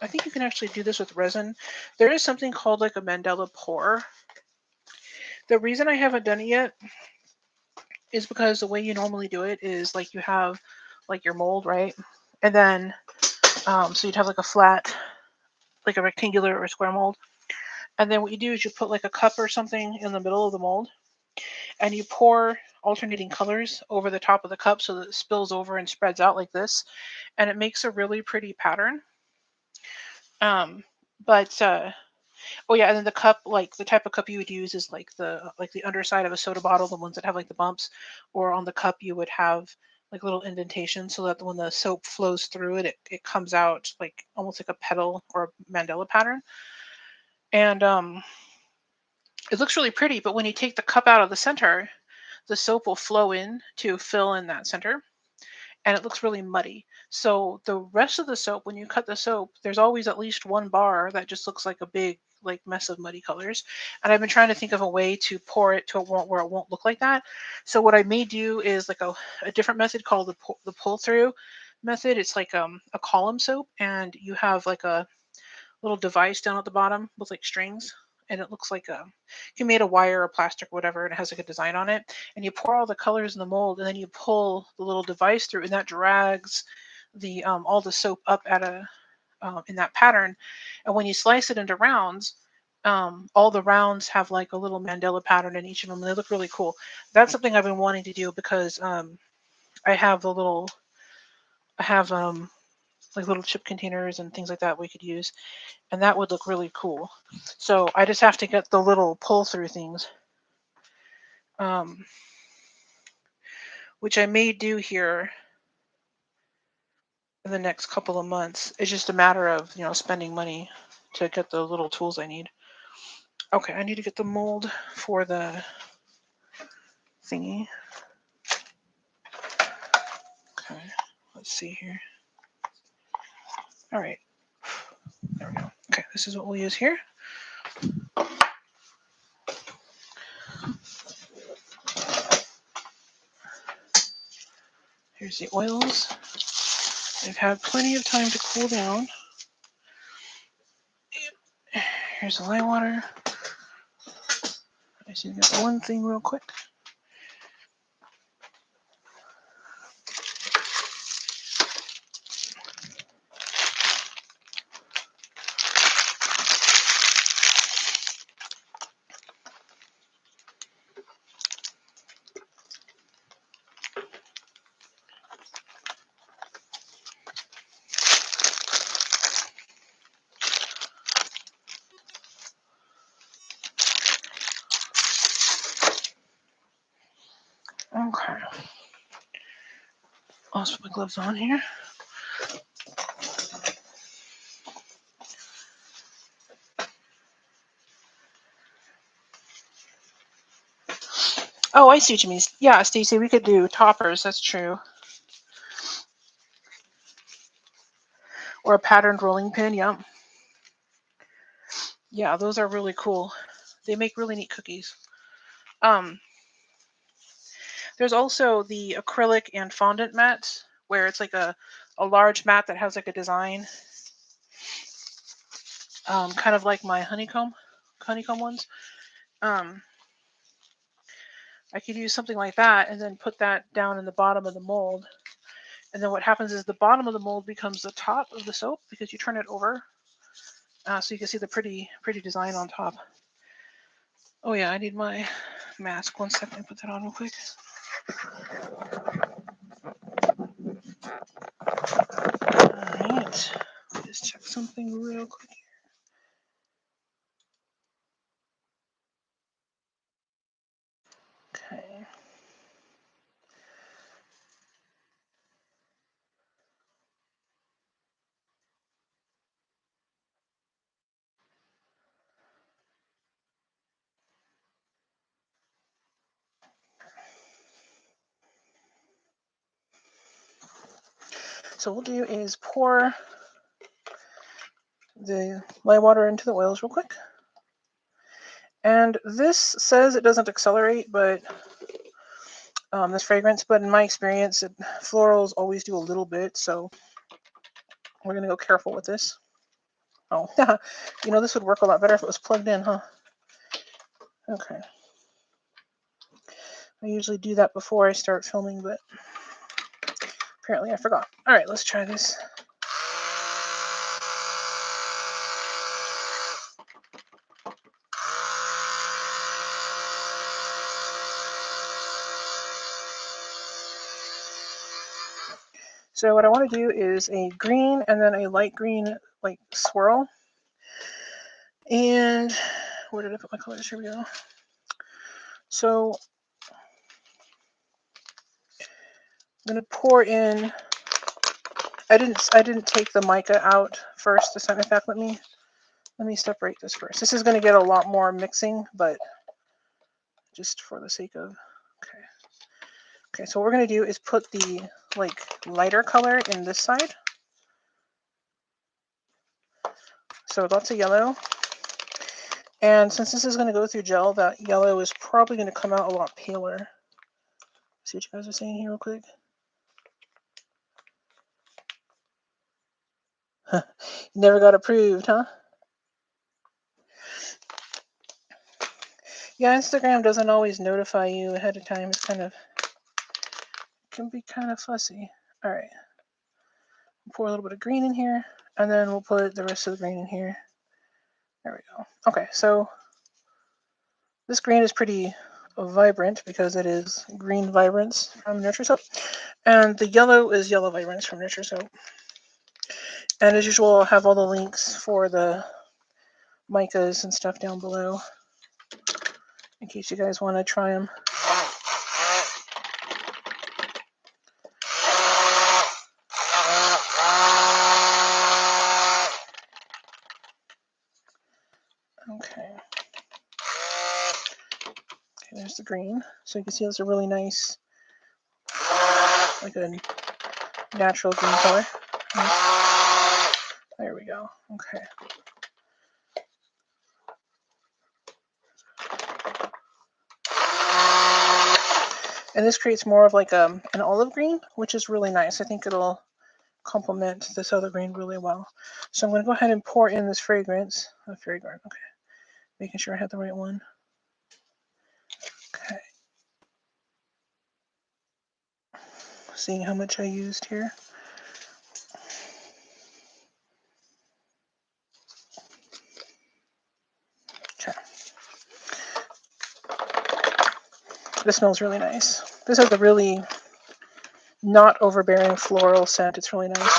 I think you can actually do this with resin. There is something called like a Mandela pour. The reason I haven't done it yet is because the way you normally do it is like you have like your mold, right? And then, so you'd have like a flat, like a rectangular or square mold. And then what you do is you put like a cup or something in the middle of the mold and you pour alternating colors over the top of the cup so that it spills over and spreads out like this. And it makes a really pretty pattern. But oh yeah, and then the cup, like the type of cup you would use is like the underside of a soda bottle, the ones that have like the bumps, or on the cup you would have like little indentations so that when the soap flows through it, it comes out like almost like a petal or a mandala pattern. And it looks really pretty, but when you take the cup out of the center, the soap will flow in to fill in that center and it looks really muddy. So the rest of the soap, when you cut the soap, there's always at least one bar that just looks like a big like mess of muddy colors. And I've been trying to think of a way to pour it to a point where it won't look like that. So what I may do is like a different method called the pull through method. It's like a column soap, and you have like a little device down at the bottom with like strings, and it looks like you made a wire or plastic or whatever, and it has like a design on it, and you pour all the colors in the mold, and then you pull the little device through, and that drags the all the soap up at a in that pattern. And when you slice it into rounds, all the rounds have like a little mandala pattern in each of them, and they look really cool. That's something I've been wanting to do because I have like little chip containers and things like that we could use, and that would look really cool. So I just have to get the little pull through things, um, which I may do here in the next couple of months. It's just a matter of spending money to get the little tools I need. Okay, I need to get the mold for the thingy. Okay, let's see here. All right, there we go. Okay, this is what we'll use here. Here's the oils. They've had plenty of time to cool down. Here's the lime water. I just need to get one thing real quick. Okay. I'll just put my gloves on here. Oh, I see what you mean. Yeah, Stacey, we could do toppers. That's true. Or a patterned rolling pin. Yeah. Yeah, those are really cool. They make really neat cookies. There's also the acrylic and fondant mats where it's like a large mat that has like a design. Kind of like my honeycomb ones. I could use something like that and then put that down in the bottom of the mold. And then what happens is the bottom of the mold becomes the top of the soap because you turn it over. So you can see the pretty design on top. Oh yeah, I need my mask. 1 second, put that on real quick. Alright. Just check something real quick. Okay. So what we'll do is pour the lye water into the oils real quick. And this says it doesn't accelerate, but this fragrance, but in my experience, florals always do a little bit, so we're going to go careful with this. Oh, this would work a lot better if it was plugged in, huh? Okay. I usually do that before I start filming, but apparently I forgot. All right, let's try this. So what I want to do is a green and then a light green, like, swirl. And where did I put my colors? Here we go. So I'm going to pour in. I didn't take the mica out first this time. In fact, let me separate this first. This is going to get a lot more mixing, but just for the sake of, okay. Okay, so what we're going to do is put the lighter color in this side. So lots of yellow. And since this is going to go through gel, that yellow is probably going to come out a lot paler. See what you guys are saying here real quick? Never got approved, huh? Yeah, Instagram doesn't always notify you ahead of time. It's can be kind of fussy. All right. Pour a little bit of green in here, and then we'll put the rest of the green in here. There we go. Okay, so this green is pretty vibrant because it is green vibrance from Nurture Soap, and the yellow is yellow vibrance from Nurture Soap. And as usual, I'll have all the links for the micas and stuff down below in case you guys want to try them. Okay, there's the green. So you can see it's a really nice, like a natural green color. There we go. Okay. And this creates more of like an olive green, which is really nice. I think it'll complement this other green really well. So I'm going to go ahead and pour in this fragrance. Fairy Garden. Okay. Making sure I had the right one. Okay. Seeing how much I used here. Okay. This smells really nice. This has a really not overbearing floral scent. It's really nice.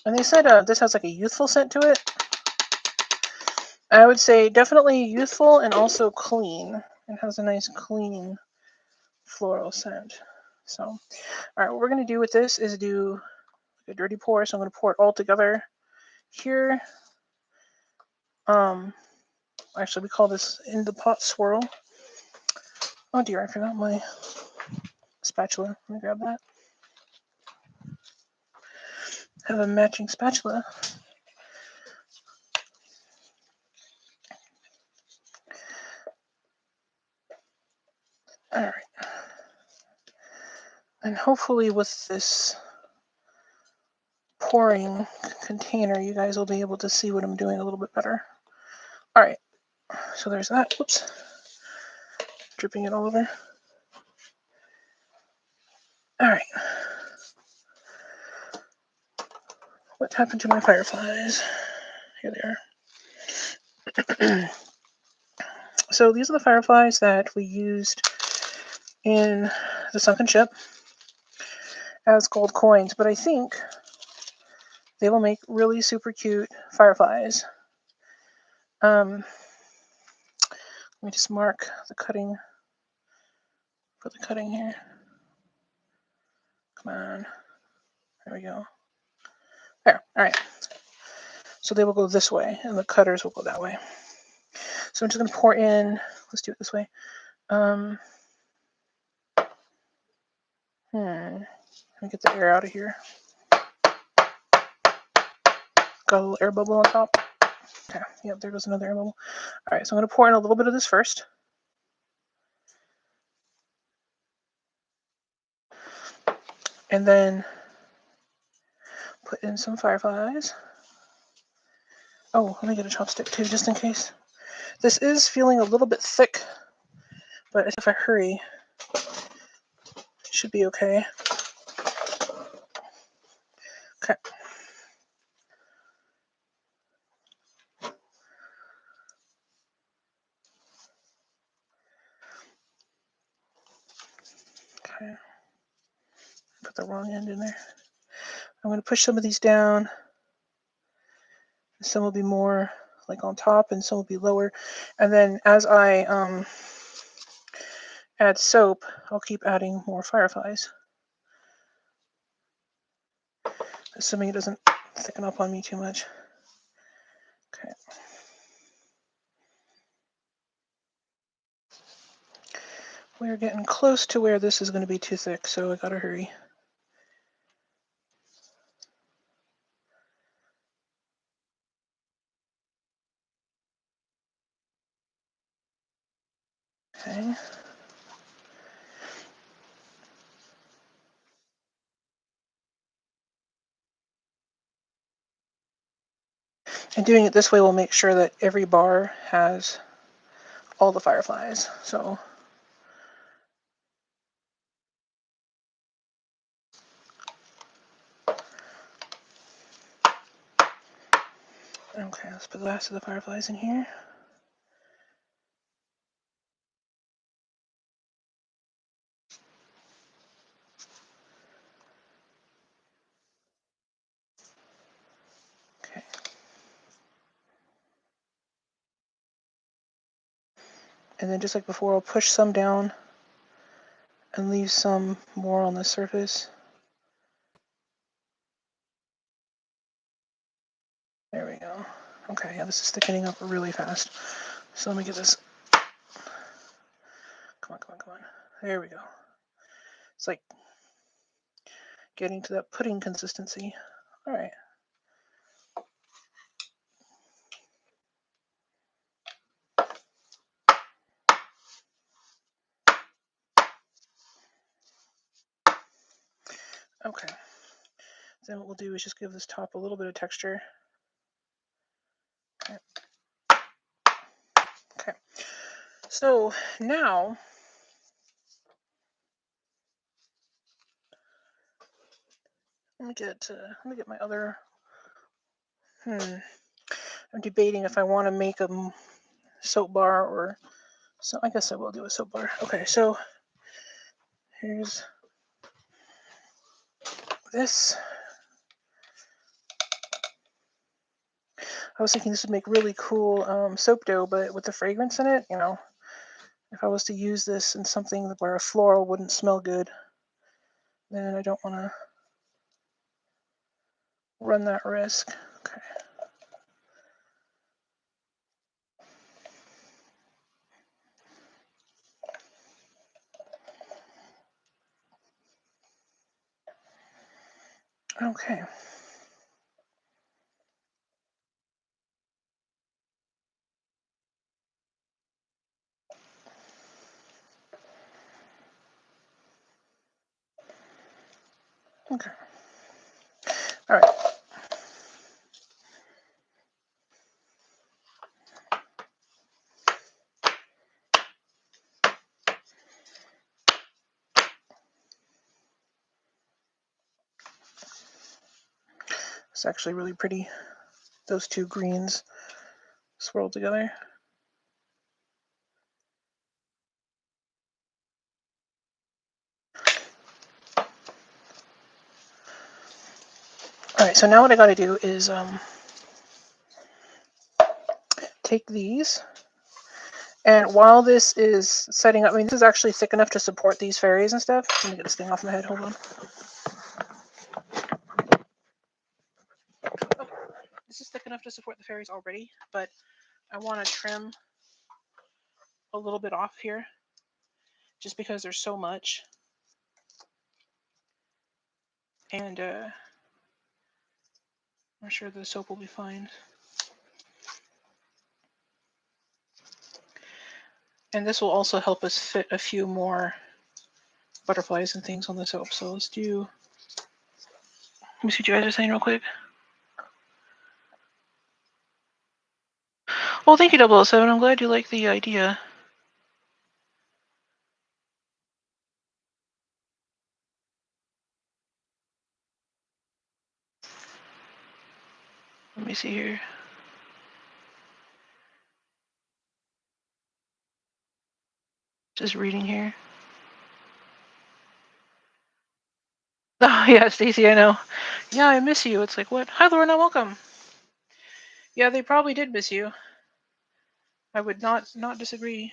And they said this has like a youthful scent to it. I would say definitely youthful and also clean. It has a nice clean floral scent. So, all right, what we're going to do with this is do a dirty pour. So I'm going to pour it all together here. Actually, we call this in the pot swirl. Oh dear, I forgot my spatula. Let me grab that. Have a matching spatula. All right. And hopefully with this pouring container, you guys will be able to see what I'm doing a little bit better. All right. So there's that. Whoops. Dripping it all over. All right. What happened to my fireflies? Here they are. So these are the fireflies that we used in the Sunken ship as gold coins, but I think they will make really super cute fireflies. Let me just mark the cutting for the cutting here. Come on. There we go. There. All right. So they will go this way, and the cutters will go that way. So I'm just going to pour in. Let's do it this way. Let me get the air out of here. Got a little air bubble on top. Okay. Yep, there goes another air bubble. All right, so I'm going to pour in a little bit of this first. And then put in some fireflies. Oh, let me get a chopstick too, just in case. This is feeling a little bit thick, but if I hurry, it should be okay. Okay. Okay. Put the wrong end in there. I'm going to push some of these down. Some will be more like on top and some will be lower. And then as I add soap, I'll keep adding more fireflies. Assuming it doesn't thicken up on me too much. Okay. We're getting close to where this is going to be too thick, so I gotta hurry. Okay. And doing it this way will make sure that every bar has all the fireflies. So okay, let's put the last of the fireflies in here. Okay. And then just like before, I'll push some down and leave some more on the surface. There we go. Okay, yeah, this is thickening up really fast. So let me get this. Come on, come on, come on. There we go. It's like getting to that pudding consistency. All right. Okay. Then what we'll do is just give this top a little bit of texture. Okay. Okay. So now let me get my other. I'm debating if I want to make a soap bar or so. I guess I will do a soap bar. Okay, so here's this. I was thinking this would make really cool soap dough, but with the fragrance in it, you know, if I was to use this in something where a floral wouldn't smell good, then I don't want to run that risk. Okay. Okay. Okay. All right. It's actually really pretty. Those two greens swirled together. All right, so now what I got to do is take these, and while this is setting up, I mean, this is actually thick enough to support these fairies and stuff. Let me get this thing off my head. Hold on. Okay. This is thick enough to support the fairies already, but I want to trim a little bit off here just because there's so much. And I'm sure the soap will be fine. And this will also help us fit a few more butterflies and things on the soap. So let's do, let me see what you guys are saying real quick. Well, thank you, 007. I'm glad you like the idea. Let me see here. Just reading here. Oh, yeah, Stacy, I know. Yeah, I miss you. It's like, what? Hi, Lorna, welcome. Yeah, they probably did miss you. I would not disagree.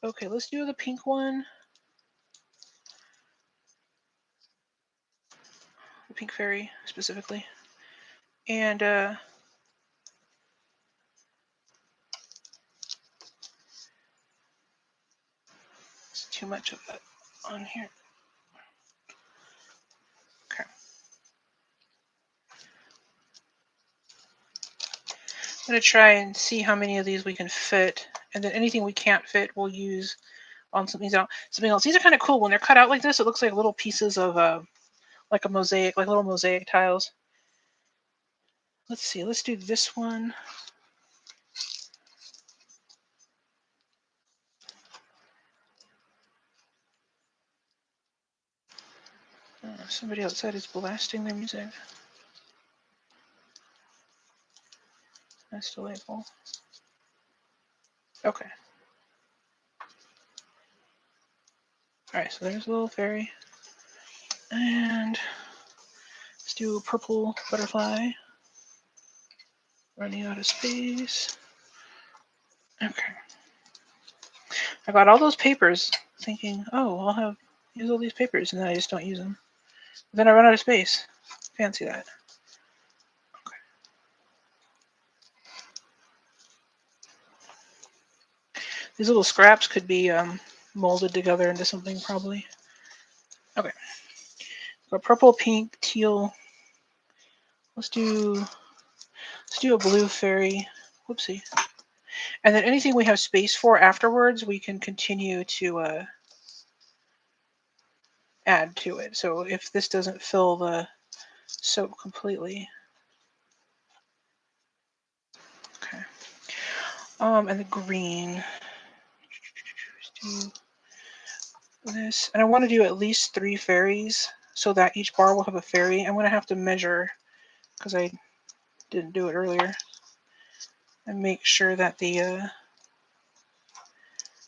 Okay, let's do the pink one. The pink fairy, specifically. And, it's too much of that on here. Okay. I'm going to try and see how many of these we can fit. And then anything we can't fit, we'll use on something else. These are kind of cool. When they're cut out like this, it looks like little pieces of, like a mosaic, like little mosaic tiles. Let's see. Let's do this one. Somebody outside is blasting their music. That's delightful. Okay. Alright, so there's a little fairy. And let's do a purple butterfly. Running out of space. Okay. I got all those papers thinking, oh, I'll use all these papers, and then I just don't use them. Then I run out of space. Fancy that. Okay. These little scraps could be molded together into something, probably. Okay. Got purple, pink, teal. Let's do a blue fairy. Whoopsie. And then anything we have space for afterwards, we can continue to add to it. So if this doesn't fill the soap completely. Okay. And the green. Let's do this. And I want to do at least 3 fairies so that each bar will have a fairy. I'm going to have to measure because I didn't do it earlier. And make sure that the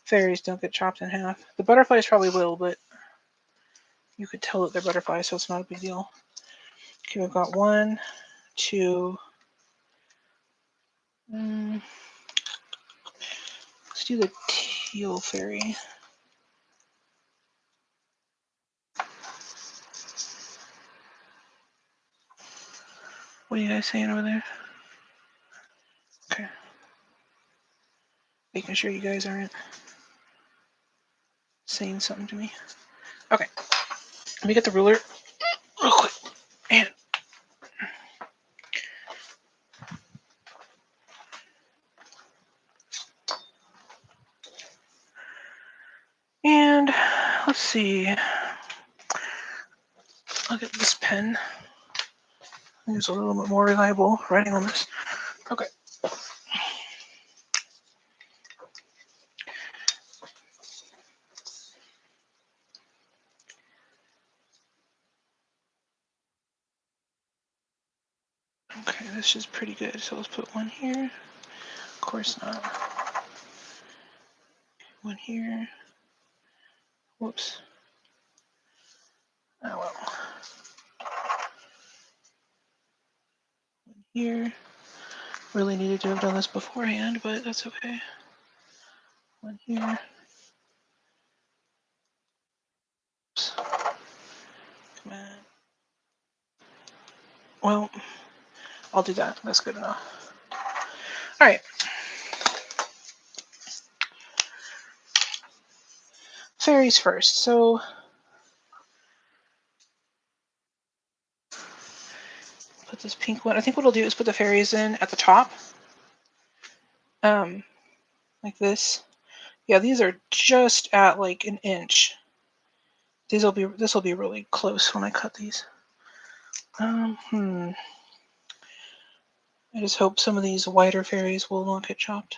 fairies don't get chopped in half. The butterflies probably will, but you could tell that they're butterflies, so it's not a big deal. Okay, we've got 1, 2, Let's do the teal fairy. What are you guys saying over there? Okay. Making sure you guys aren't saying something to me. Okay. Let me get the ruler real quick. And let's see. I'll get this pen. It's a little bit more reliable writing on this. Okay. Okay, this is pretty good. So let's put one here. Of course not. One here. Whoops. Oh well. One here. Really needed to have done this beforehand, but that's okay. One here. Oops. Come on. Well, I'll do that. That's good enough. All right. Fairies first. So put this pink one. I think what I'll do is put the fairies in at the top. Like this. Yeah, these are just at like an inch. This will be really close when I cut these. I just hope some of these wider fairies will not get chopped.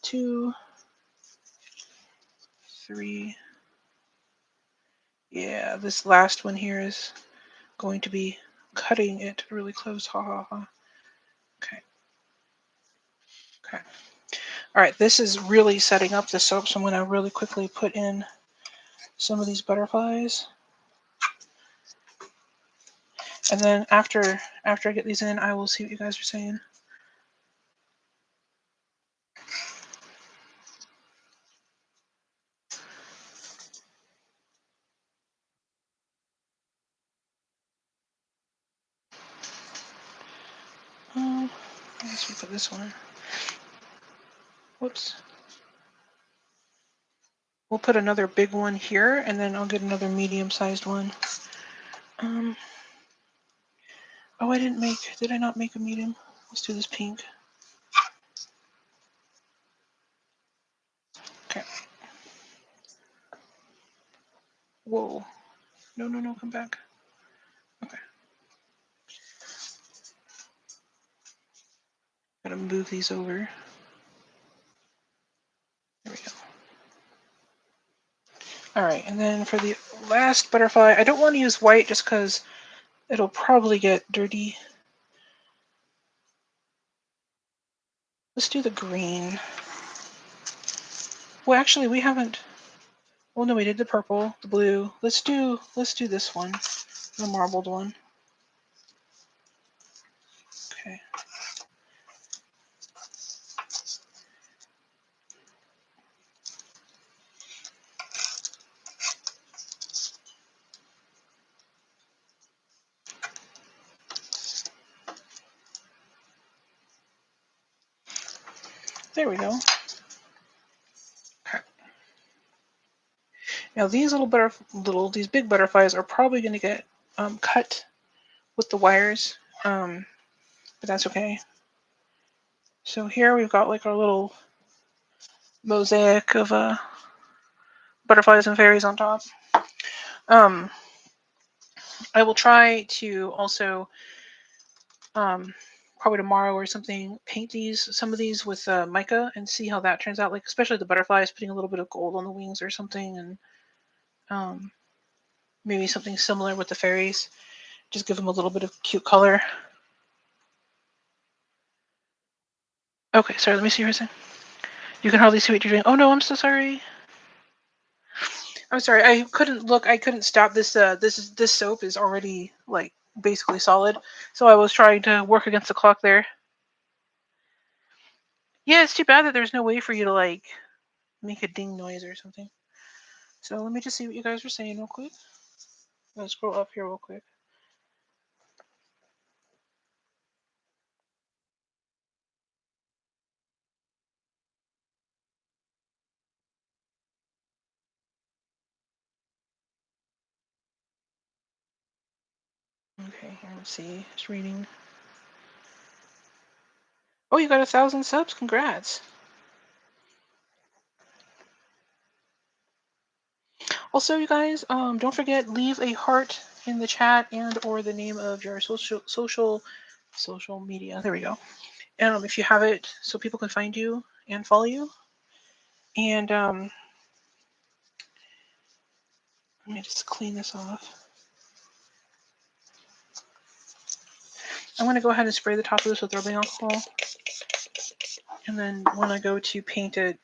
2, 3. Yeah, this last one here is going to be cutting it really close. Ha ha ha. Okay. Okay. All right, this is really setting up the soap, so I'm going to really quickly put in some of these butterflies. And then after I get these in, I will see what you guys are saying. Let's put this one. Whoops. We'll put another big one here, and then I'll get another medium-sized one. Oh, did I not make a medium? Let's do this pink. Okay. Whoa. No, come back. Okay. Gotta move these over. There we go. Alright, and then for the last butterfly, I don't want to use white just because it'll probably get dirty. Let's do the green. Well, actually, we haven't. Oh no, we did the purple, the blue. Let's do this one, the marbled one. Okay. There we go. Okay. Now these these big butterflies are probably going to get cut with the wires, but that's okay. So here we've got like our little mosaic of butterflies and fairies on top. I will try to also probably tomorrow or something paint some of these with mica and see how that turns out. Like especially the butterflies, putting a little bit of gold on the wings or something, and maybe something similar with the fairies. Just give them a little bit of cute color. Okay, sorry. Let me see your thing. You can hardly see what you're doing. Oh no, I'm so sorry. I'm sorry. I couldn't look. I couldn't stop this. This soap is already like basically solid. So I was trying to work against the clock there. Yeah, it's too bad that there's no way for you to like make a ding noise or something. So let me just see what you guys are saying real quick. Let's scroll up here real quick. Okay, here, let's see. Just reading. Oh, you got 1,000 subs. Congrats. Also, you guys, don't forget, leave a heart in the chat and or the name of your social media. There we go. If you have it, so people can find you and follow you. And let me just clean this off. I'm going to go ahead and spray the top of this with rubbing alcohol. And then when I go to paint it,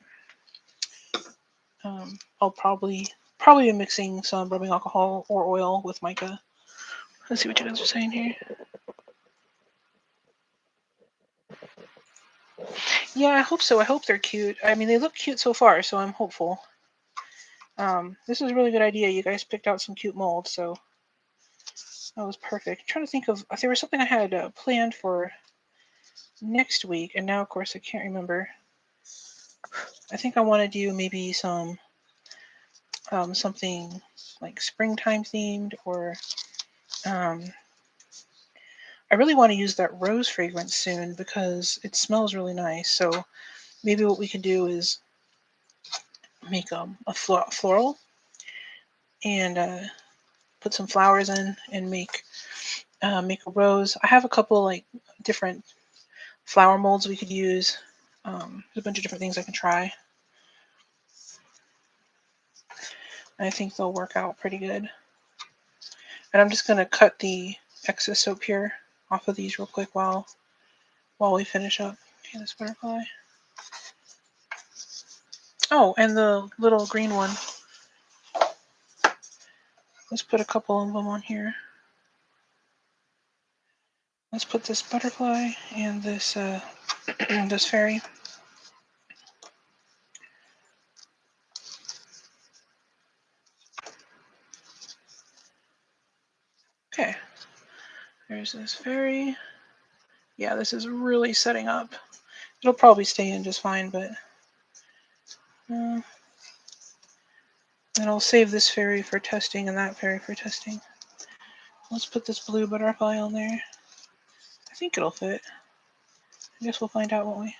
I'll probably be mixing some rubbing alcohol or oil with mica. Let's see what you guys are saying here. Yeah, I hope so. I hope they're cute. I mean, they look cute so far, so I'm hopeful. This is a really good idea. You guys picked out some cute molds, so that was perfect. I'm trying to think of if there was something I had planned for next week, and now, of course, I can't remember. I think I want to do maybe some something like springtime themed, or I really want to use that rose fragrance soon because it smells really nice. So maybe what we can do is make a floral and put some flowers in and make a rose. I have a couple like different flower molds we could use. There's a bunch of different things I can try. I think they'll work out pretty good. And I'm just going to cut the excess soap here off of these real quick while we finish up. Okay, this butterfly. Oh, and the little green one. Let's put a couple of them on here. Let's put this butterfly and this this fairy. Okay. There's this fairy. Yeah, this is really setting up. It'll probably stay in just fine, but then I'll save this fairy for testing and that fairy for testing. Let's put this blue butterfly on there. I think it'll fit. I guess we'll find out, won't we?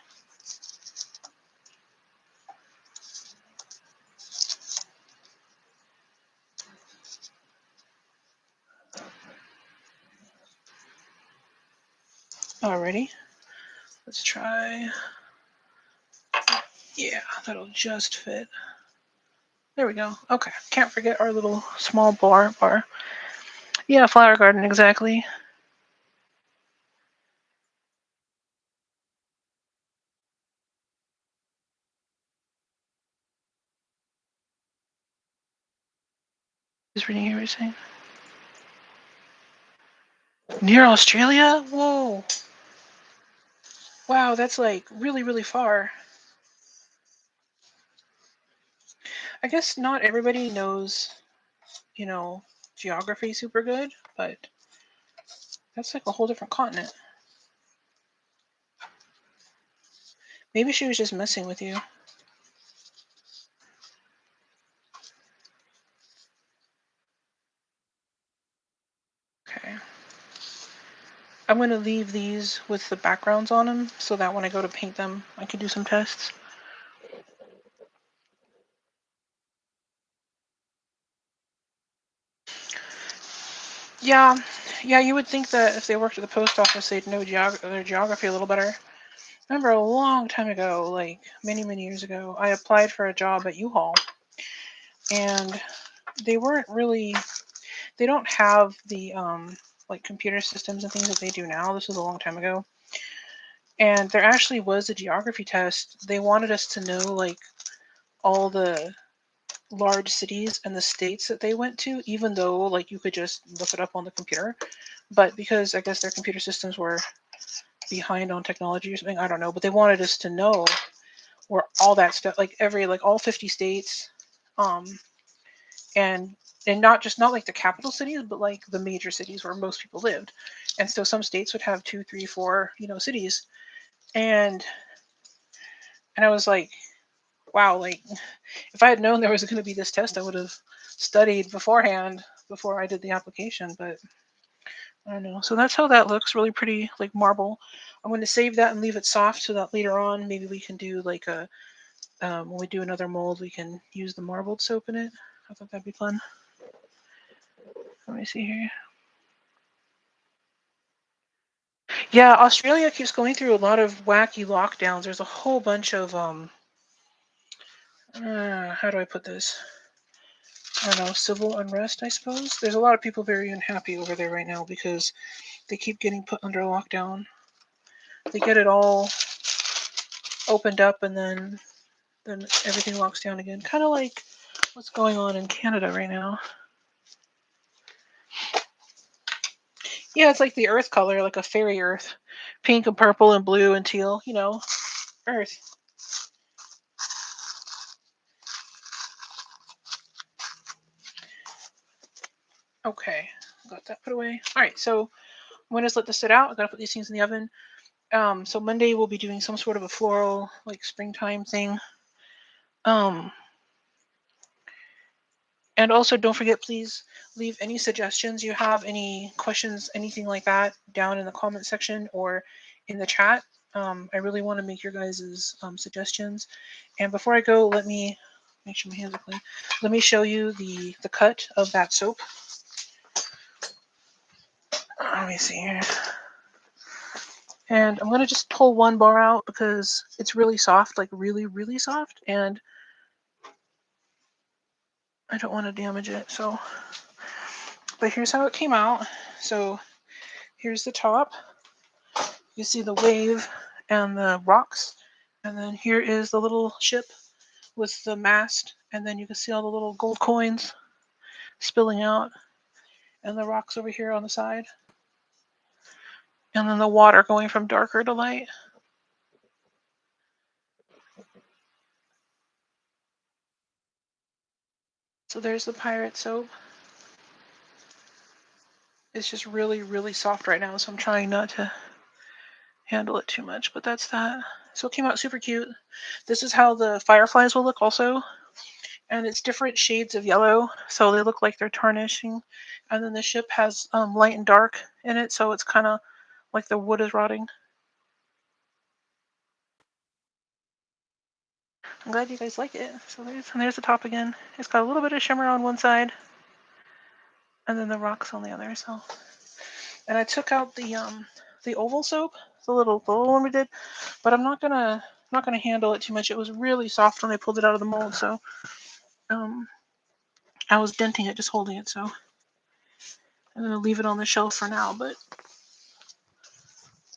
Alrighty. Let's try. Yeah, that'll just fit. There we go. Okay. Can't forget our little small bar. Yeah, flower garden, exactly. Just reading here what you're saying. Near Australia? Whoa. Wow, that's like really, really far. I guess not everybody knows, geography super good, but that's like a whole different continent. Maybe she was just messing with you. Okay. I'm going to leave these with the backgrounds on them so that when I go to paint them, I can do some tests. Yeah, you would think that if they worked at the post office, they'd know their geography a little better. I remember a long time ago, like many, many years ago, I applied for a job at U-Haul, and they weren't really, they don't have the like computer systems and things that they do now. This was a long time ago. And there actually was a geography test. They wanted us to know like all the large cities and the states that they went to, even though like you could just look it up on the computer. But because I guess their computer systems were behind on technology or something. I don't know, but they wanted us to know where all that stuff, like all 50 states, um, and not like the capital cities, but like the major cities where most people lived. And so some states would have 2, 3, 4, cities, and I was like, wow, like if I had known there was going to be this test, I would have studied beforehand before I did the application. But I don't know. So that's how that looks. Really pretty, like marble. I'm going to save that and leave it soft so that later on maybe we can do like a when we do another mold, we can use the marbled soap in it. I thought that'd be fun. Let me see here. Yeah, Australia keeps going through a lot of wacky lockdowns. There's a whole bunch of how do I put this? I don't know, civil unrest, I suppose. There's a lot of people very unhappy over there right now because they keep getting put under lockdown. They get it all opened up and then everything locks down again. Kind of like what's going on in Canada right now. Yeah, it's like the earth color, like a fairy earth. Pink and purple and blue and teal, earth. Okay, got that put away. All right, so I'm going to just let this sit out. I got to put these things in the oven. So Monday we'll be doing some sort of a floral, like springtime thing. And also don't forget, please leave any suggestions you have, any questions, anything like that down in the comment section or in the chat. I really want to make your guys' suggestions. And before I go, let me make sure my hands are clean. Let me show you the cut of that soap. Let me see here. And I'm going to just pull one bar out because it's really soft, like really, really soft. And I don't want to damage it. But here's how it came out. So here's the top. You see the wave and the rocks. And then here is the little ship with the mast. And then you can see all the little gold coins spilling out. And the rocks over here on the side. And then the water going from darker to light. So there's the pirate soap. It's just really, really soft right now, so I'm trying not to handle it too much, but that's that. So it came out super cute. This is how the fireflies will look also. And it's different shades of yellow, so they look like they're tarnishing. And then the ship has light and dark in it, so it's kind of like the wood is rotting. I'm glad you guys like it. So there's the top again. It's got a little bit of shimmer on one side, and then the rocks on the other. So, and I took out the oval soap, the little one we did, but I'm not gonna handle it too much. It was really soft when I pulled it out of the mold, so I was denting it, just holding it. So I'm gonna leave it on the shelf for now. But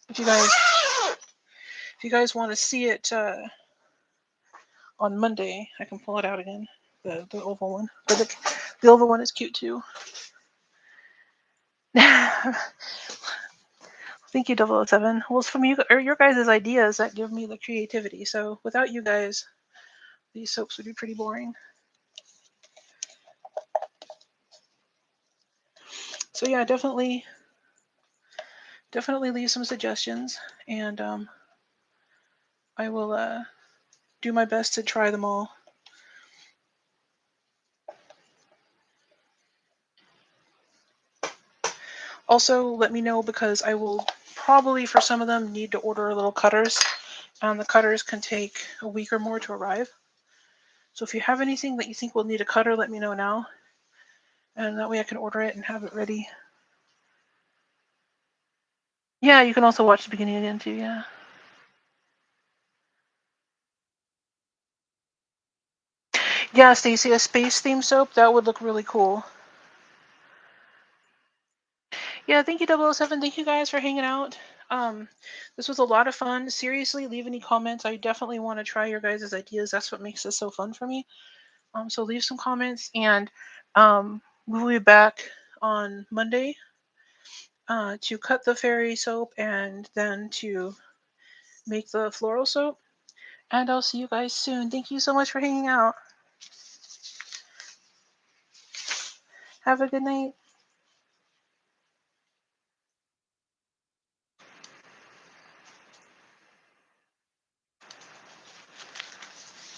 if you guys want to see it on Monday, I can pull it out again. The oval one, but the oval one is cute too. Thank you, 007. Well, it's from you or your guys' ideas that give me the creativity. So without you guys, these soaps would be pretty boring. So yeah, definitely leave some suggestions, and I will do my best to try them all. Also, let me know because I will probably, for some of them, need to order little cutters. The cutters can take a week or more to arrive. So if you have anything that you think will need a cutter, let me know now. And that way I can order it and have it ready. Yeah, you can also watch the beginning again too, yeah. Yeah, Stacy, a space theme soap, that would look really cool. Yeah, thank you, 007. Thank you guys for hanging out. This was a lot of fun. Seriously, leave any comments. I definitely want to try your guys' ideas. That's what makes this so fun for me. So leave some comments, and we'll be back on Monday. to cut the fairy soap and then to make the floral soap. And I'll see you guys soon. Thank you so much for hanging out. Have a good night.